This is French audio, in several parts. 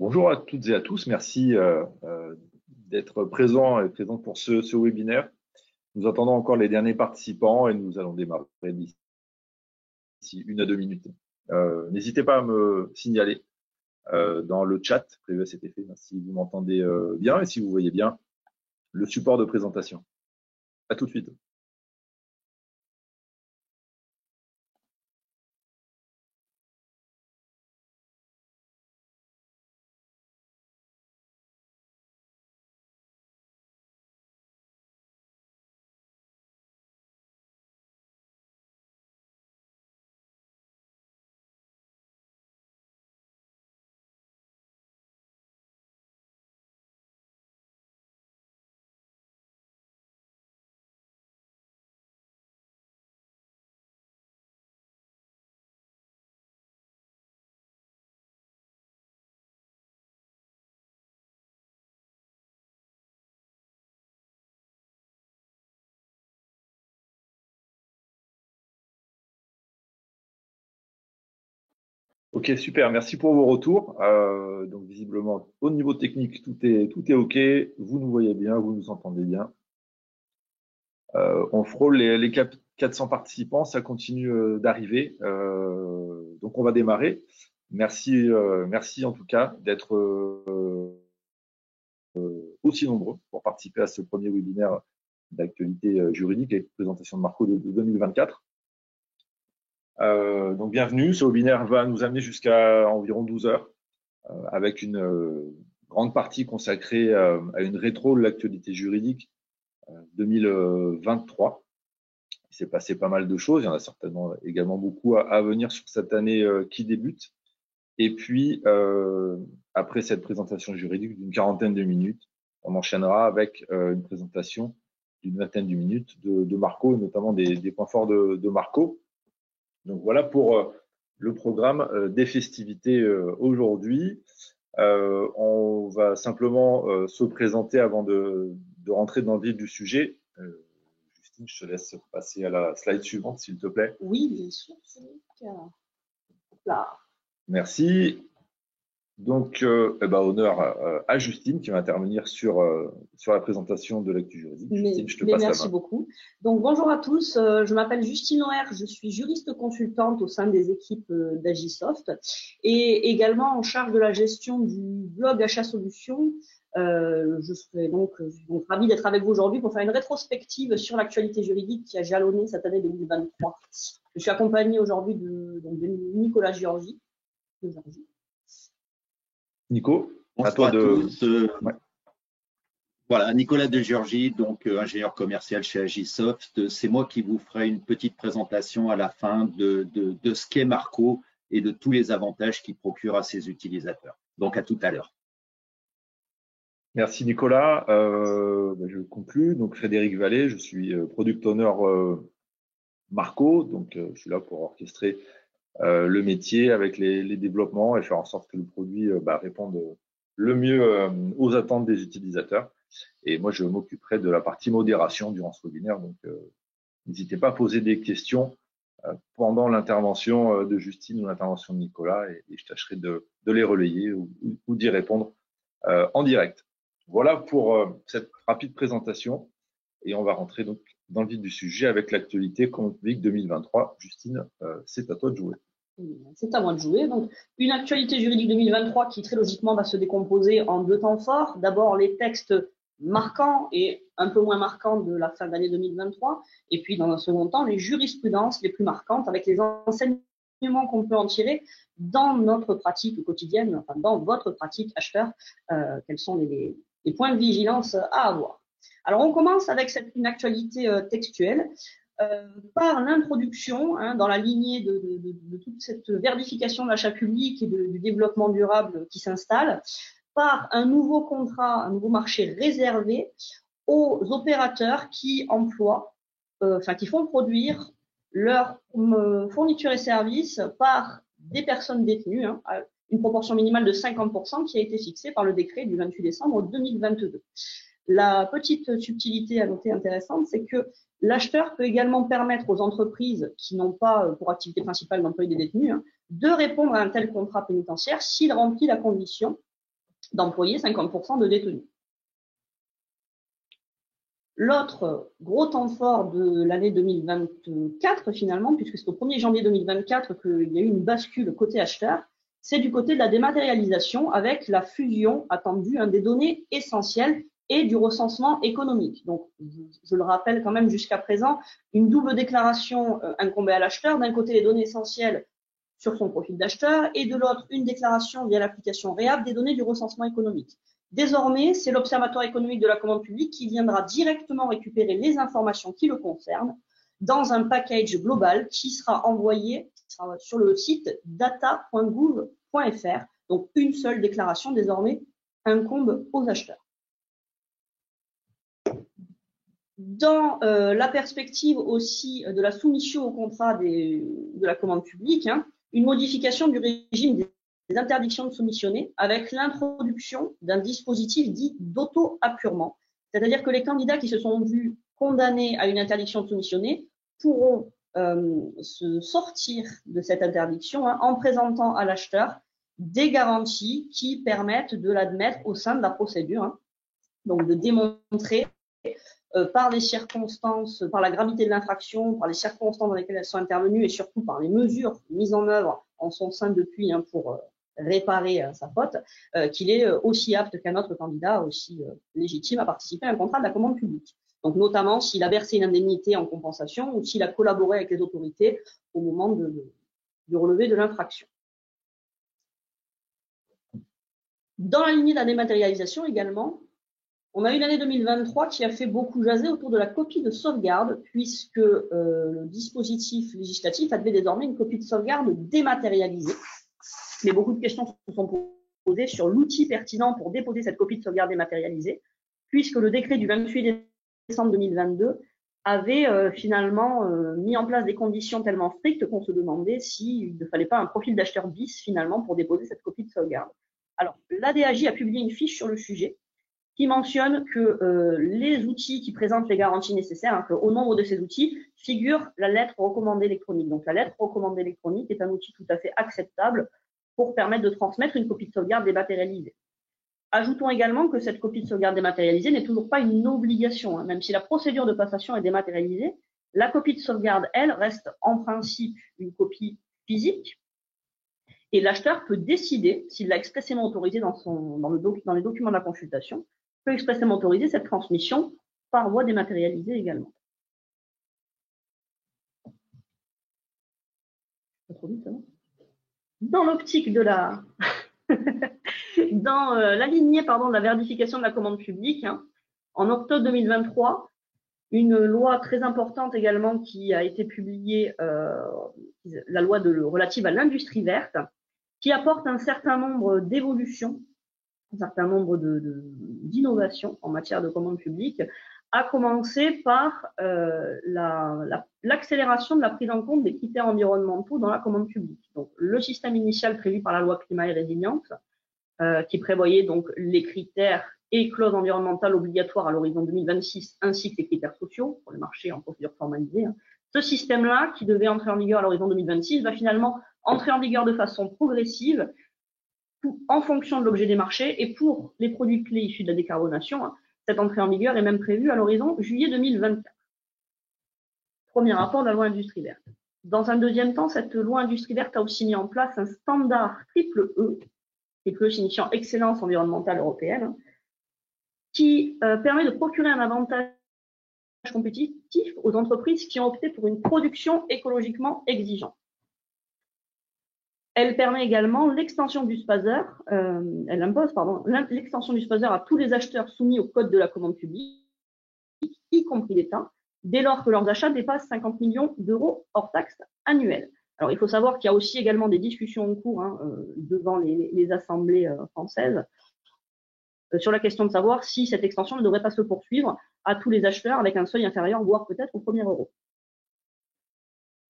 Bonjour à toutes et à tous. Merci d'être présents et présents pour ce webinaire. Nous attendons encore les derniers participants et nous allons démarrer d'ici 1 à 2 minutes. N'hésitez pas à me signaler dans le chat prévu à cet effet si vous m'entendez bien et si vous voyez bien le support de présentation. À tout de suite. Ok, super. Merci pour vos retours. Donc visiblement, au niveau technique, tout est ok. Vous nous voyez bien, vous nous entendez bien. On frôle les 400 participants, ça continue d'arriver. Donc on va démarrer. Merci en tout cas d'être aussi nombreux pour participer à ce premier webinaire d'actualité juridique et de présentation de Marco de 2024. Donc bienvenue. Ce webinaire va nous amener jusqu'à environ 12 heures avec une grande partie consacrée à une rétro de l'actualité juridique 2023. Il s'est passé pas mal de choses. Il y en a certainement également beaucoup à venir sur cette année qui débute. Et puis, après cette présentation juridique d'une 40aine de minutes, on enchaînera avec une présentation d'une 20aine de minutes de Marco, et notamment des points forts de Marco. Donc voilà pour le programme des festivités aujourd'hui. On va simplement se présenter avant de rentrer dans le vif du sujet. Justine, je te laisse passer à la slide suivante, s'il te plaît. Oui, bien sûr. Là. Merci. Donc, honneur à Justine qui va intervenir sur la présentation de l'actu juridique. Justine, je te passe la main. Merci beaucoup. Donc, bonjour à tous. Je m'appelle Justine Oher. Je suis juriste consultante au sein des équipes d'Agisoft et également en charge de la gestion du blog Achat Solutions. Je serai donc ravie d'être avec vous aujourd'hui pour faire une rétrospective sur l'actualité juridique qui a jalonné cette année 2023. Je suis accompagnée aujourd'hui de Nicolas Giorgi. Nico, bonsoir à tous. Voilà, Nicolas de Giorgi, donc ingénieur commercial chez Agisoft. C'est moi qui vous ferai une petite présentation à la fin de ce qu'est Marco et de tous les avantages qu'il procure à ses utilisateurs. Donc à tout à l'heure. Merci Nicolas. Je conclue. Donc Frédéric Vallée, je suis product owner Marco. Donc je suis là pour orchestrer le métier avec les développements et faire en sorte que le produit réponde le mieux aux attentes des utilisateurs. Et moi, je m'occuperai de la partie modération durant ce webinaire. Donc, n'hésitez pas à poser des questions pendant l'intervention de Justine ou l'intervention de Nicolas et je tâcherai de les relayer ou d'y répondre en direct. Voilà pour cette rapide présentation et on va rentrer donc dans le vif du sujet avec l'actualité publique 2023. Justine, c'est à toi de jouer. C'est à moi de jouer. Donc, une actualité juridique 2023 qui très logiquement va se décomposer en 2 temps forts. D'abord, les textes marquants et un peu moins marquants de la fin d'année 2023. Et puis, dans un second temps, les jurisprudences les plus marquantes avec les enseignements qu'on peut en tirer dans notre pratique quotidienne, enfin dans votre pratique acheteur. Quels sont les points de vigilance à avoir. Alors, on commence avec une actualité textuelle. Par l'introduction, dans la lignée de toute cette verification de l'achat public et du développement durable qui s'installe, par un nouveau contrat, un nouveau marché réservé aux opérateurs qui emploient, qui font produire leurs fournitures et services par des personnes détenues, à une proportion minimale de 50% qui a été fixée par le décret du 28 décembre 2022. La petite subtilité à noter intéressante, c'est que l'acheteur peut également permettre aux entreprises qui n'ont pas pour activité principale d'employer des détenus de répondre à un tel contrat pénitentiaire s'il remplit la condition d'employés, 50% de détenus. L'autre gros temps fort de l'année 2024, finalement, puisque c'est au 1er janvier 2024 qu'il y a eu une bascule côté acheteur, c'est du côté de la dématérialisation avec la fusion attendue des données essentielles et du recensement économique. Donc, je le rappelle quand même jusqu'à présent, une double déclaration incombait à l'acheteur. D'un côté, les données essentielles sur son profil d'acheteur et de l'autre, une déclaration via l'application REAP des données du recensement économique. Désormais, c'est l'Observatoire économique de la commande publique qui viendra directement récupérer les informations qui le concernent dans un package global qui sera envoyé sur le site data.gouv.fr. Donc, une seule déclaration désormais incombe aux acheteurs. Dans la perspective aussi de la soumission au contrat de la commande publique, une modification du régime des interdictions de soumissionner avec l'introduction d'un dispositif dit d'auto-appurement. C'est-à-dire que les candidats qui se sont vus condamnés à une interdiction de soumissionner pourront se sortir de cette interdiction en présentant à l'acheteur des garanties qui permettent de l'admettre au sein de la procédure. Donc de démontrer par les circonstances, par la gravité de l'infraction, par les circonstances dans lesquelles elles sont intervenues et surtout par les mesures mises en œuvre en son sein depuis pour réparer sa faute, qu'il est aussi apte qu'un autre candidat, aussi légitime à participer à un contrat de la commande publique. Donc notamment s'il a versé une indemnité en compensation ou s'il a collaboré avec les autorités au moment du relevé de l'infraction. Dans la lignée de la dématérialisation également, on a eu l'année 2023 qui a fait beaucoup jaser autour de la copie de sauvegarde, puisque le dispositif législatif admet désormais une copie de sauvegarde dématérialisée. Mais beaucoup de questions se sont posées sur l'outil pertinent pour déposer cette copie de sauvegarde dématérialisée, puisque le décret du 28 décembre 2022 avait finalement mis en place des conditions tellement strictes qu'on se demandait s'il ne fallait pas un profil d'acheteur bis finalement pour déposer cette copie de sauvegarde. Alors, l'ADAJ a publié une fiche sur le sujet qui mentionne que les outils qui présentent les garanties nécessaires, qu'au nombre de ces outils figure la lettre recommandée électronique. Donc la lettre recommandée électronique est un outil tout à fait acceptable pour permettre de transmettre une copie de sauvegarde dématérialisée. Ajoutons également que cette copie de sauvegarde dématérialisée n'est toujours pas une obligation. Même si la procédure de passation est dématérialisée, la copie de sauvegarde, elle, reste en principe une copie physique. Et l'acheteur peut décider, s'il l'a expressément autorisé dans les documents de la consultation, peut expressément autoriser cette transmission par voie dématérialisée également. Dans l'optique de la dans la lignée de la vérification de la commande publique, en octobre 2023, une loi très importante également qui a été publiée, la loi relative à l'industrie verte, qui apporte un certain nombre d'évolutions, un certain nombre d'innovations en matière de commande publique, à commencer par l'accélération de la prise en compte des critères environnementaux dans la commande publique. Donc, le système initial prévu par la loi climat et résilience, qui prévoyait donc les critères et clauses environnementales obligatoires à l'horizon 2026, ainsi que les critères sociaux pour les marchés en procédure formalisée. Ce système-là, qui devait entrer en vigueur à l'horizon 2026, va finalement entrer en vigueur de façon progressive en fonction de l'objet des marchés, et pour les produits clés issus de la décarbonation, cette entrée en vigueur est même prévue à l'horizon juillet 2024. Premier rapport de la loi Industrie verte. Dans un deuxième temps, cette loi Industrie verte a aussi mis en place un standard triple E signifiant excellence environnementale européenne, qui permet de procurer un avantage compétitif aux entreprises qui ont opté pour une production écologiquement exigeante. Elle permet également l'extension du SPASER, elle impose l'extension du SPASER à tous les acheteurs soumis au code de la commande publique, y compris l'État, dès lors que leurs achats dépassent 50 millions d'euros hors taxes annuelles. Alors, il faut savoir qu'il y a aussi également des discussions en cours devant les assemblées françaises sur la question de savoir si cette extension ne devrait pas se poursuivre à tous les acheteurs avec un seuil inférieur, voire peut-être au premier euro.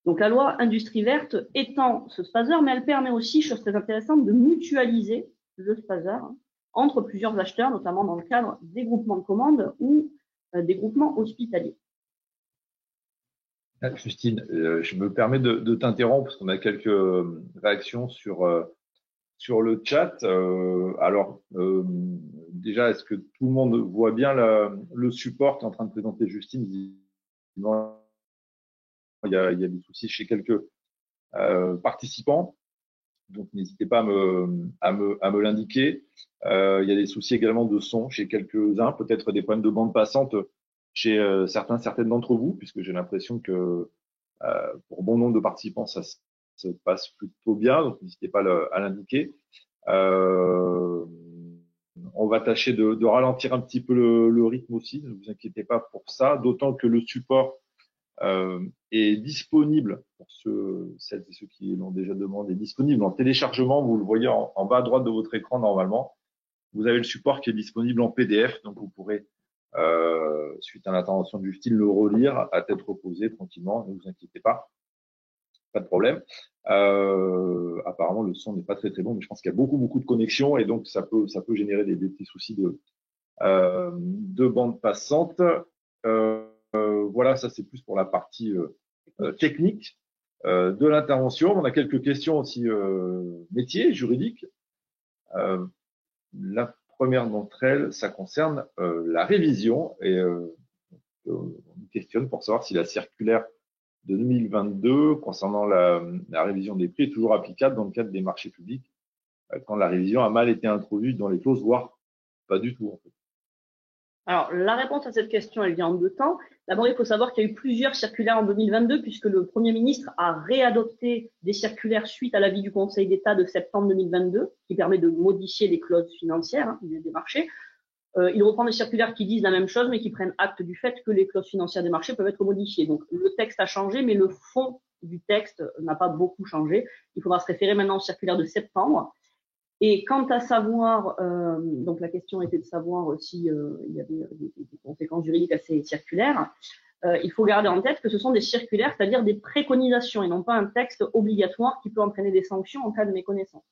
Donc, la loi Industrie verte étend ce SPASER, mais elle permet aussi, chose très intéressante, de mutualiser le SPASER entre plusieurs acheteurs, notamment dans le cadre des groupements de commandes ou des groupements hospitaliers. Justine, je me permets de t'interrompre parce qu'on a quelques réactions sur sur le chat. Déjà, est-ce que tout le monde voit bien le support qu'est en train de présenter Justine? Il y a des soucis chez quelques participants, donc n'hésitez pas à me l'indiquer. Il y a des soucis également de son chez quelques-uns, peut-être des problèmes de bande passante chez certaines d'entre vous, puisque j'ai l'impression que pour bon nombre de participants, ça se passe plutôt bien, donc n'hésitez pas à l'indiquer. On va tâcher de ralentir un petit peu le rythme aussi, ne vous inquiétez pas pour ça, d'autant que le support est disponible pour celles et ceux qui l'ont déjà demandé, disponible en téléchargement. Vous le voyez en bas à droite de votre écran normalement. Vous avez le support qui est disponible en PDF, donc vous pourrez, suite à l'intervention de Justine, le relire à tête reposée tranquillement. Ne vous inquiétez pas, pas de problème. Apparemment, le son n'est pas très bon, mais je pense qu'il y a beaucoup de connexions et donc ça peut générer des petits soucis de bande passante. Voilà, ça c'est plus pour la partie technique de l'intervention. On a quelques questions aussi métiers, juridiques. La première d'entre elles, ça concerne la révision et on questionne pour savoir si la circulaire de 2022 concernant la révision des prix est toujours applicable dans le cadre des marchés publics quand la révision a mal été introduite dans les clauses, voire pas du tout en fait. Alors, la réponse à cette question, elle vient en 2 temps. D'abord, il faut savoir qu'il y a eu plusieurs circulaires en 2022 puisque le Premier ministre a réadopté des circulaires suite à l'avis du Conseil d'État de septembre 2022 qui permet de modifier les clauses financières des marchés. Il reprend des circulaires qui disent la même chose mais qui prennent acte du fait que les clauses financières des marchés peuvent être modifiées. Donc, le texte a changé mais le fond du texte n'a pas beaucoup changé. Il faudra se référer maintenant aux circulaires de septembre. Et quant à savoir, donc la question était de savoir si il y avait des conséquences juridiques à ces circulaires, il faut garder en tête que ce sont des circulaires, c'est-à-dire des préconisations et non pas un texte obligatoire qui peut entraîner des sanctions en cas de méconnaissance.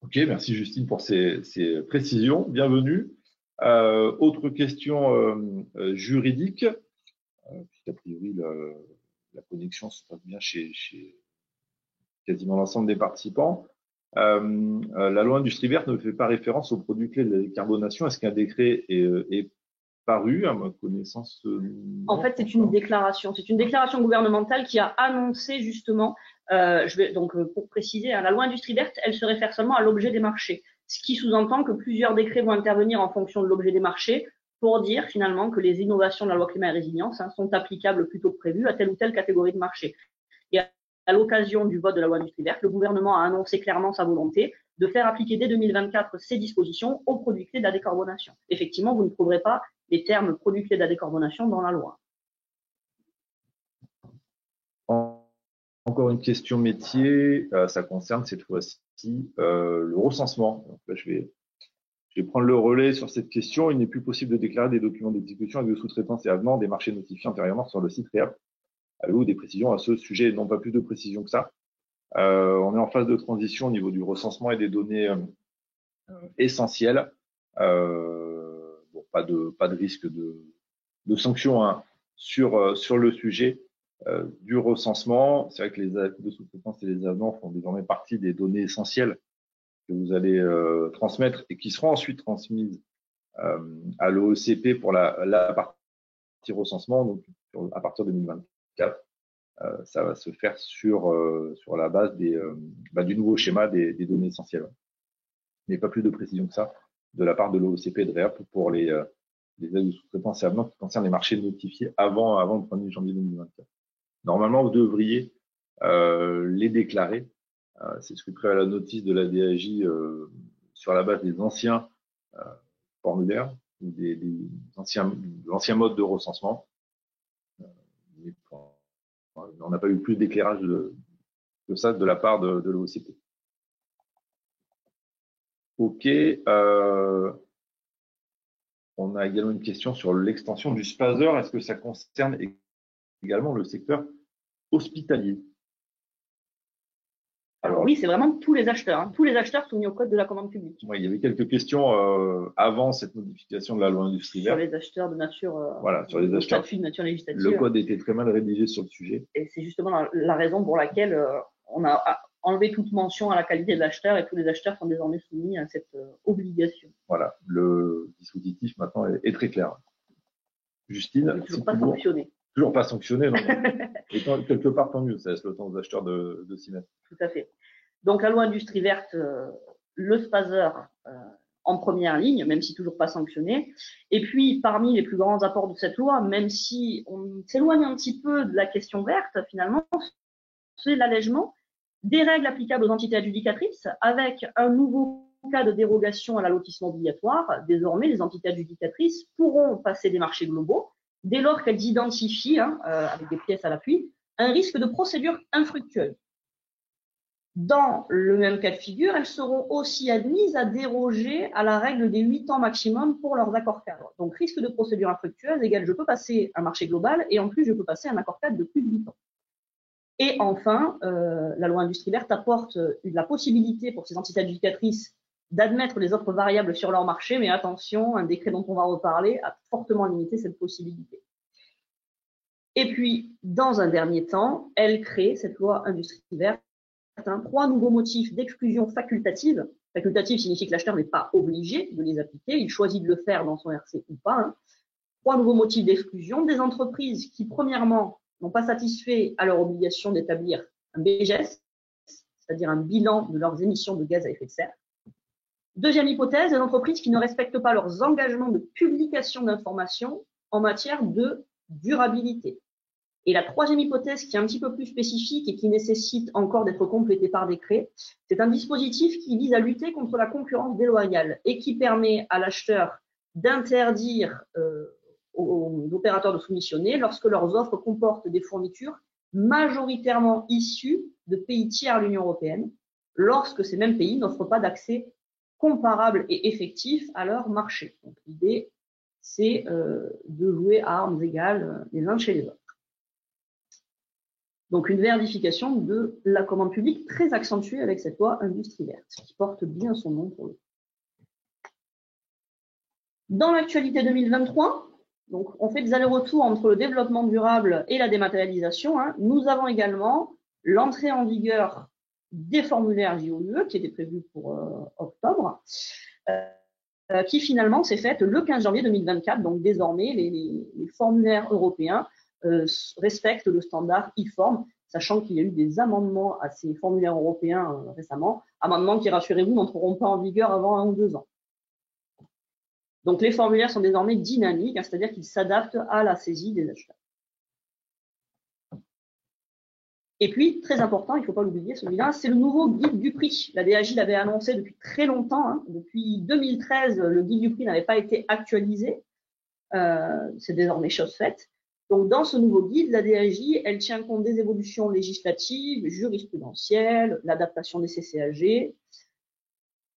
Ok, merci Justine pour ces précisions. Bienvenue. Autre question juridique, puisqu'a priori la connexion se passe bien chez quasiment l'ensemble des participants. La loi Industrie verte ne fait pas référence aux produits clés de la décarbonation. Est-ce qu'un décret est paru, à ma connaissance? En fait, c'est une déclaration. C'est une déclaration gouvernementale qui a annoncé justement, pour préciser, la loi Industrie verte, elle se réfère seulement à l'objet des marchés. Ce qui sous-entend que plusieurs décrets vont intervenir en fonction de l'objet des marchés pour dire finalement que les innovations de la loi climat et résilience sont applicables plutôt que prévu à telle ou telle catégorie de marché. Et à l'occasion du vote de la loi Industrie verte, le gouvernement a annoncé clairement sa volonté de faire appliquer dès 2024 ces dispositions aux produits clés de la décarbonation. Effectivement, vous ne trouverez pas les termes produits clés de la décarbonation dans la loi. Encore une question métier, ça concerne cette fois-ci le recensement. Donc là, je vais prendre le relais sur cette question. Il n'est plus possible de déclarer des documents d'exécution avec de sous-traitance et avenants des marchés notifiés antérieurement sur le site REAP. Avez-vous des précisions à ce sujet? Non, pas plus de précisions que ça. On est en phase de transition au niveau du recensement et des données essentielles. Pas de risque de sanction sur le sujet du recensement. C'est vrai que les actes de sous-traitance et les avenants font désormais partie des données essentielles que vous allez transmettre et qui seront ensuite transmises à l'OECP pour la partie recensement. Donc, à partir de 2024, ça va se faire sur la base du nouveau schéma des données essentielles. Mais pas plus de précision que ça de la part de l'OECP et de REAP pour les aides de sous-traitance et avenants qui concernent les marchés notifiés avant le 1er janvier 2024. Normalement, vous devriez les déclarer. C'est ce que prévoit la notice de la DAJ sur la base des anciens formulaires ou des anciens modes de recensement. On n'a pas eu plus d'éclairage que ça de la part de l'OECP. Ok. On a également une question sur l'extension du SPASER. Est-ce que ça concerne également le secteur hospitalier? Alors oui, c'est vraiment tous les acheteurs, tous les acheteurs soumis au code de la commande publique. Oui, il y avait quelques questions avant cette modification de la loi Industrie verte. Sur les acheteurs de nature, sur les acheteurs de nature législative. Le code était très mal rédigé sur le sujet. Et c'est justement la raison pour laquelle on a enlever toute mention à la qualité de l'acheteur et tous les acheteurs sont désormais soumis à cette obligation. Voilà, le dispositif maintenant est très clair. Justine, Toujours pas sanctionné. Toujours pas sanctionné, non. Et quelque part, tant mieux, ça laisse le temps aux acheteurs de s'y mettre. Tout à fait. Donc, la loi industrie verte, le SPASER en première ligne, même si toujours pas sanctionné. Et puis, parmi les plus grands apports de cette loi, même si on s'éloigne un petit peu de la question verte, finalement, c'est l'allègement des règles applicables aux entités adjudicatrices avec un nouveau cas de dérogation à l'allotissement obligatoire. Désormais, les entités adjudicatrices pourront passer des marchés globaux dès lors qu'elles identifient, avec des pièces à l'appui, un risque de procédure infructueuse. Dans le même cas de figure, elles seront aussi admises à déroger à la règle des 8 ans maximum pour leurs accords cadres. Donc, risque de procédure infructueuse égale je peux passer un marché global et en plus, je peux passer un accord cadre de plus de 8 ans. Et enfin, la loi industrie verte apporte la possibilité pour ces entités adjudicatrices d'admettre les autres variables sur leur marché, mais attention, un décret dont on va reparler a fortement limité cette possibilité. Et puis, dans un dernier temps, elle crée, cette loi industrie verte, 3 nouveaux motifs d'exclusion facultative. Facultative signifie que l'acheteur n'est pas obligé de les appliquer, il choisit de le faire dans son RC ou pas. 3 nouveaux motifs d'exclusion des entreprises qui, premièrement, n'ont pas satisfait à leur obligation d'établir un BGS, c'est-à-dire un bilan de leurs émissions de gaz à effet de serre. Deuxième hypothèse, les entreprises qui ne respectent pas leurs engagements de publication d'informations en matière de durabilité. Et la troisième hypothèse, qui est un petit peu plus spécifique et qui nécessite encore d'être complétée par décret, c'est un dispositif qui vise à lutter contre la concurrence déloyale et qui permet à l'acheteur d'interdire aux opérateurs de soumissionner lorsque leurs offres comportent des fournitures majoritairement issues de pays tiers à l'Union européenne, lorsque ces mêmes pays n'offrent pas d'accès comparable et effectif à leur marché. Donc l'idée, c'est de jouer à armes égales les uns chez les autres. Donc une verdification de la commande publique très accentuée avec cette loi industrie verte, qui porte bien son nom pour le coup. Dans l'actualité 2023, donc on fait des allers-retours entre le développement durable et la dématérialisation. Nous avons également l'entrée en vigueur des formulaires JOUE qui était prévue pour octobre, qui finalement s'est faite le 15 janvier 2024. Donc désormais, les formulaires européens respectent le standard IFORM, sachant qu'il y a eu des amendements à ces formulaires européens récemment, amendements qui, rassurez-vous, n'entreront pas en vigueur avant 1 ou 2 ans. Donc les formulaires sont désormais dynamiques, c'est-à-dire qu'ils s'adaptent à la saisie des acheteurs. Et puis, très important, il ne faut pas l'oublier, celui-là, c'est le nouveau guide du prix. La DAJ l'avait annoncé depuis très longtemps. Depuis 2013, le guide du prix n'avait pas été actualisé. C'est désormais chose faite. Donc, dans ce nouveau guide, la DAJ, elle tient compte des évolutions législatives, jurisprudentielles, l'adaptation des CCAG,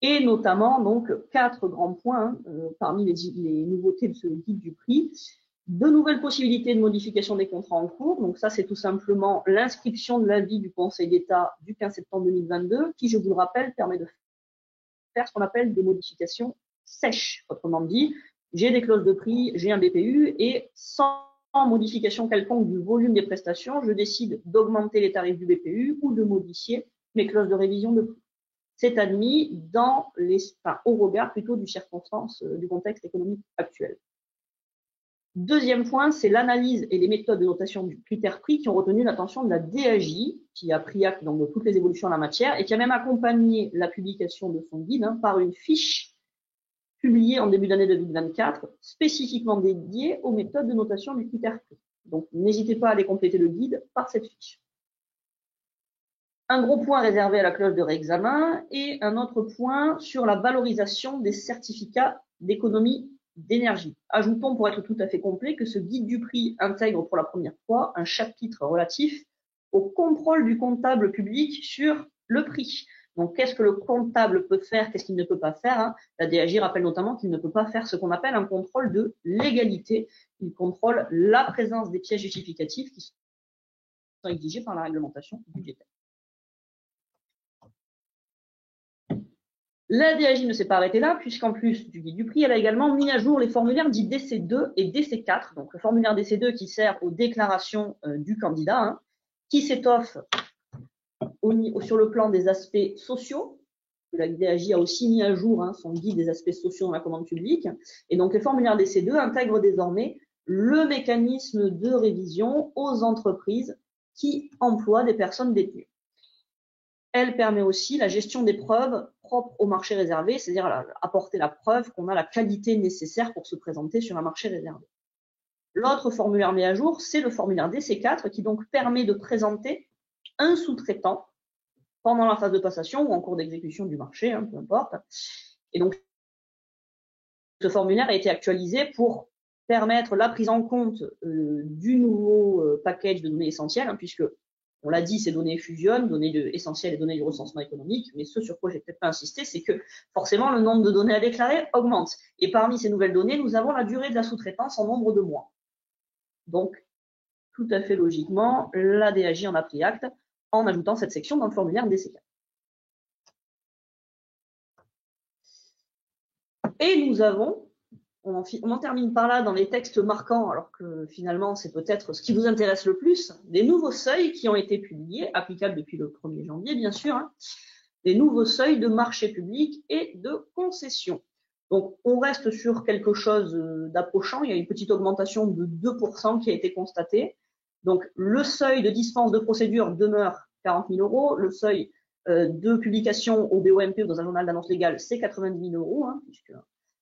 et notamment, donc, 4 grands points parmi les nouveautés de ce guide du prix. De nouvelles possibilités de modification des contrats en cours. Donc, ça, c'est tout simplement l'inscription de l'avis du Conseil d'État du 15 septembre 2022, qui, je vous le rappelle, permet de faire ce qu'on appelle des modifications sèches. Autrement dit, j'ai des clauses de prix, j'ai un BPU, et sans modification quelconque du volume des prestations, je décide d'augmenter les tarifs du BPU ou de modifier mes clauses de révision de prix. C'est admis au regard plutôt du circonstance, du contexte économique actuel. Deuxième point, c'est l'analyse et les méthodes de notation du critère prix qui ont retenu l'attention de la DAJ, qui a pris acte donc de toutes les évolutions en la matière et qui a même accompagné la publication de son guide par une fiche publiée en début d'année 2024, spécifiquement dédiée aux méthodes de notation du critère prix. Donc, n'hésitez pas à aller compléter le guide par cette fiche. Un gros point réservé à la clause de réexamen et un autre point sur la valorisation des certificats d'économie d'énergie. Ajoutons, pour être tout à fait complet, que ce guide du prix intègre pour la première fois un chapitre relatif au contrôle du comptable public sur le prix. Donc, qu'est-ce que le comptable peut faire, qu'est-ce qu'il ne peut pas faire La DAJ rappelle notamment qu'il ne peut pas faire ce qu'on appelle un contrôle de légalité. Il contrôle la présence des pièces justificatives qui sont exigées par la réglementation budgétaire. La DAJ ne s'est pas arrêtée là, puisqu'en plus du guide du prix, elle a également mis à jour les formulaires dits DC2 et DC4. Donc, le formulaire DC2 qui sert aux déclarations du candidat, qui s'étoffe sur le plan des aspects sociaux. La DAJ a aussi mis à jour son guide des aspects sociaux dans la commande publique. Et donc, les formulaires DC2 intègrent désormais le mécanisme de révision aux entreprises qui emploient des personnes détenues. Elle permet aussi la gestion des preuves propres au marché réservé, c'est-à-dire apporter la preuve qu'on a la qualité nécessaire pour se présenter sur un marché réservé. L'autre formulaire mis à jour, c'est le formulaire DC4 qui donc permet de présenter un sous-traitant pendant la phase de passation ou en cours d'exécution du marché, peu importe. Et donc, ce formulaire a été actualisé pour permettre la prise en compte du nouveau package de données essentielles, puisque, on l'a dit, ces données fusionnent, données essentielles et données du recensement économique, mais ce sur quoi j'ai peut-être pas insisté, c'est que forcément le nombre de données à déclarer augmente. Et parmi ces nouvelles données, nous avons la durée de la sous-traitance en nombre de mois. Donc, tout à fait logiquement, la DAJ en a pris acte en ajoutant cette section dans le formulaire DC4. Et nous avons, on en termine par là dans les textes marquants, alors que finalement c'est peut-être ce qui vous intéresse le plus, des nouveaux seuils qui ont été publiés, applicables depuis le 1er janvier bien sûr, des nouveaux seuils de marché public et de concession. Donc on reste sur quelque chose d'approchant, il y a une petite augmentation de 2% qui a été constatée. Donc le seuil de dispense de procédure demeure 40 000 €, le seuil de publication au BOMP ou dans un journal d'annonce légale, c'est 90 000 €, puisque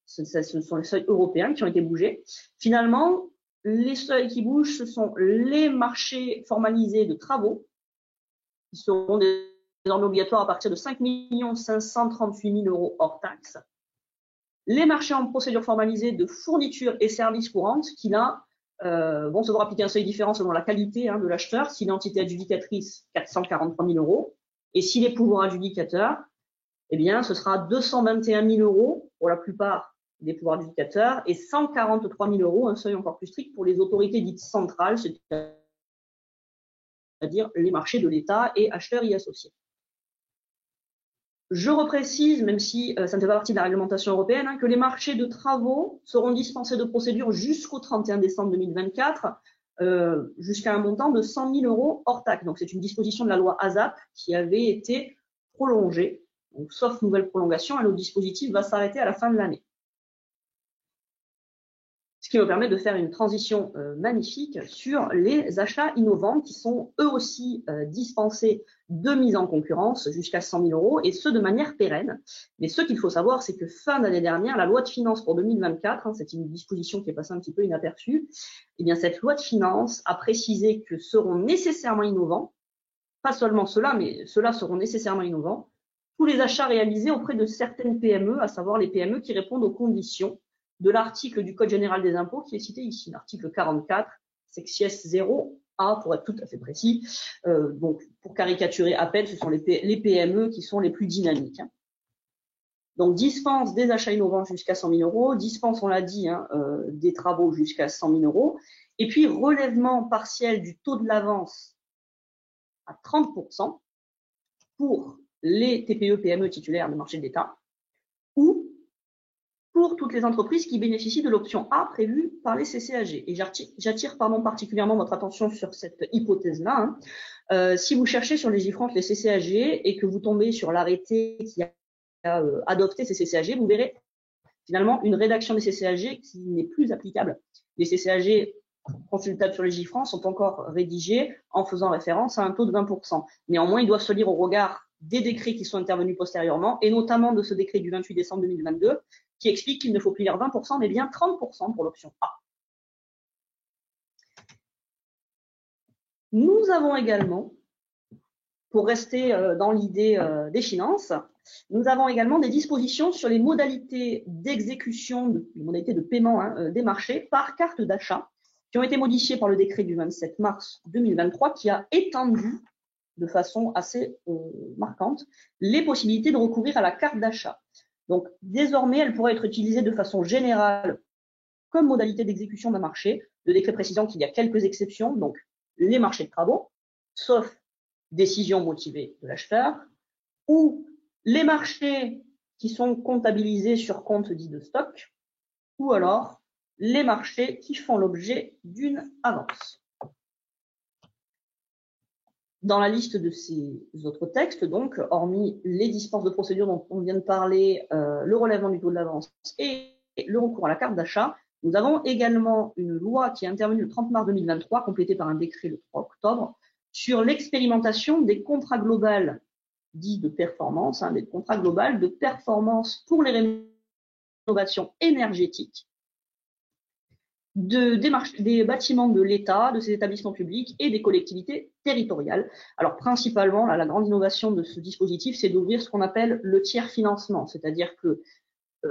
ce sont les seuils européens qui ont été bougés. Finalement, les seuils qui bougent, ce sont les marchés formalisés de travaux, qui seront désormais obligatoires à partir de 5 538 000 € hors taxes. Les marchés en procédure formalisée de fournitures et services courantes, qui là vont se voir appliquer un seuil différent selon la qualité de l'acheteur. Si l'entité adjudicatrice, 443 000 €, et si les pouvoirs adjudicateurs, eh bien, ce sera 221 000 € pour la plupart des pouvoirs adjudicateurs et 143 000 €, un seuil encore plus strict pour les autorités dites centrales, c'est-à-dire les marchés de l'État et acheteurs y associés. Je reprécise, même si ça ne fait pas partie de la réglementation européenne, que les marchés de travaux seront dispensés de procédure jusqu'au 31 décembre 2024, jusqu'à un montant de 100 000 € hors taxe. Donc c'est une disposition de la loi ASAP qui avait été prolongée. Donc, sauf nouvelle prolongation, le dispositif va s'arrêter à la fin de l'année. Ce qui me permet de faire une transition magnifique sur les achats innovants qui sont eux aussi dispensés de mise en concurrence jusqu'à 100 000 € et ce de manière pérenne. Mais ce qu'il faut savoir, c'est que fin d'année dernière, la loi de finances pour 2024, c'est une disposition qui est passée un petit peu inaperçue, et bien cette loi de finances a précisé que seront nécessairement innovants, pas seulement ceux-là, mais ceux-là seront nécessairement innovants, tous les achats réalisés auprès de certaines PME, à savoir les PME qui répondent aux conditions de l'article du Code général des impôts qui est cité ici, l'article 44, sexies 0A pour être tout à fait précis. Donc, pour caricaturer à peine, ce sont les PME qui sont les plus dynamiques. Donc, dispense des achats innovants jusqu'à 100 000 €, dispense, on l'a dit, des travaux jusqu'à 100 000 €, et puis relèvement partiel du taux de l'avance à 30% pour les TPE-PME titulaires de marché de l'État ou pour toutes les entreprises qui bénéficient de l'option A prévue par les CCAG. Et j'attire particulièrement votre attention sur cette hypothèse-là. Si vous cherchez sur Légifrance les CCAG et que vous tombez sur l'arrêté qui a adopté ces CCAG, vous verrez finalement une rédaction des CCAG qui n'est plus applicable. Les CCAG consultables sur Légifrance sont encore rédigés en faisant référence à un taux de 20%. Néanmoins, ils doivent se lire au regard des décrets qui sont intervenus postérieurement, et notamment de ce décret du 28 décembre 2022, qui explique qu'il ne faut plus lire 20%, mais bien 30% pour l'option A. Nous avons également, pour rester dans l'idée des finances, nous avons également des dispositions sur les modalités d'exécution, les modalités de paiement des marchés par carte d'achat, qui ont été modifiées par le décret du 27 mars 2023, qui a étendu de façon assez marquante les possibilités de recourir à la carte d'achat. Donc, désormais, elle pourra être utilisée de façon générale comme modalité d'exécution d'un marché, le décret précisant qu'il y a quelques exceptions, donc les marchés de travaux, sauf décision motivée de l'acheteur, ou les marchés qui sont comptabilisés sur compte dit de stock, ou alors les marchés qui font l'objet d'une avance. Dans la liste de ces autres textes, donc, hormis les dispenses de procédure dont on vient de parler, le relèvement du taux de l'avance et le recours à la carte d'achat, nous avons également une loi qui est intervenue le 30 mars 2023, complétée par un décret le 3 octobre, sur l'expérimentation des contrats globaux dits de performance, des contrats globaux de performance pour les rénovations énergétiques des bâtiments de l'État, de ses établissements publics et des collectivités territoriales. Alors principalement, là, la grande innovation de ce dispositif, c'est d'ouvrir ce qu'on appelle le tiers financement, c'est-à-dire que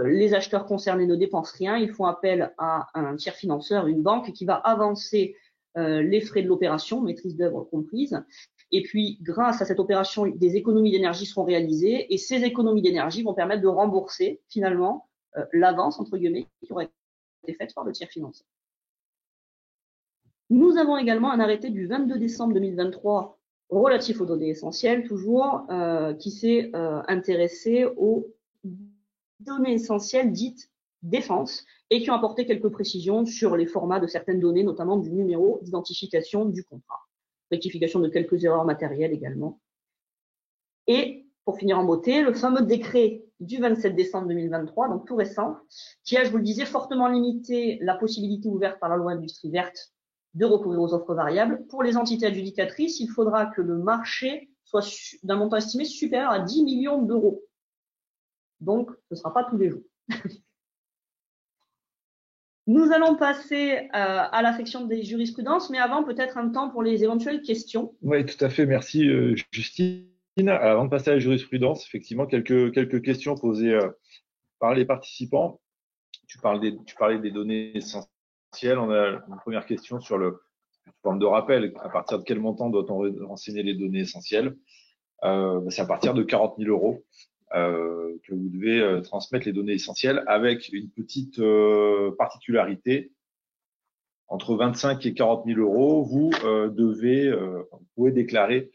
les acheteurs concernés ne dépensent rien, ils font appel à un tiers financeur, une banque qui va avancer les frais de l'opération, maîtrise d'œuvre comprise. Et puis, grâce à cette opération, des économies d'énergie seront réalisées et ces économies d'énergie vont permettre de rembourser finalement l'avance, entre guillemets, qui aurait été faite par le tiers financeur. Nous avons également un arrêté du 22 décembre 2023 relatif aux données essentielles, toujours, qui s'est intéressé aux données essentielles dites défense et qui ont apporté quelques précisions sur les formats de certaines données, notamment du numéro d'identification du contrat. Rectification de quelques erreurs matérielles également. Et pour finir en beauté, le fameux décret du 27 décembre 2023, donc tout récent, qui a, je vous le disais, fortement limité la possibilité ouverte par la loi Industrie verte de recourir aux offres variables. Pour les entités adjudicatrices, il faudra que le marché soit d'un montant estimé supérieur à 10 millions d'euros. Donc, ce ne sera pas tous les jours. Nous allons passer à la section des jurisprudences, mais avant, peut-être un temps pour les éventuelles questions. Oui, tout à fait. Merci, Justine. Avant de passer à la jurisprudence, effectivement, quelques questions posées par les participants. Tu parlais des données essentielles. On a une première question sur le forme de rappel. À partir de quel montant doit-on renseigner les données essentielles? C'est à partir de 40 000 euros que vous devez transmettre les données essentielles, avec une petite particularité. Entre 25 et 40 000 euros, vous pouvez déclarer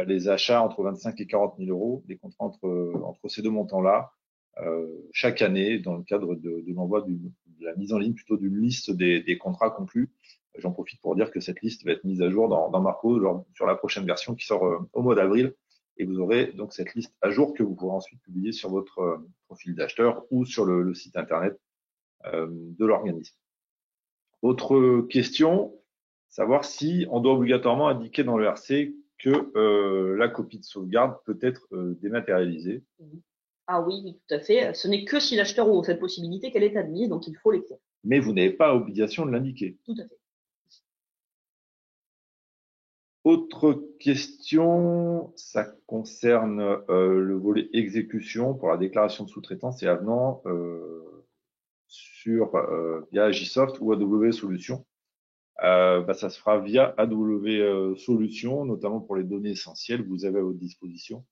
les achats entre 25 et 40 000 euros, des contrats entre ces deux montants-là, chaque année, dans le cadre de l'envoi de la mise en ligne plutôt d'une liste des contrats conclus. J'en profite pour dire que cette liste va être mise à jour dans Marco sur la prochaine version qui sort au mois d'avril. Et vous aurez donc cette liste à jour que vous pourrez ensuite publier sur votre profil d'acheteur ou sur le site internet de l'organisme. Autre question, savoir si on doit obligatoirement indiquer dans le RC que la copie de sauvegarde peut être dématérialisée. Ah oui, tout à fait. Ce n'est que si l'acheteur ouvre cette possibilité qu'elle est admise, donc il faut l'écrire. Mais vous n'avez pas obligation de l'indiquer. Tout à fait. Autre question, ça concerne le volet exécution pour la déclaration de sous-traitance et avenant via Agisoft ou AW Solutions. Ça se fera via AW Solutions, notamment pour les données essentielles. Vous avez à votre disposition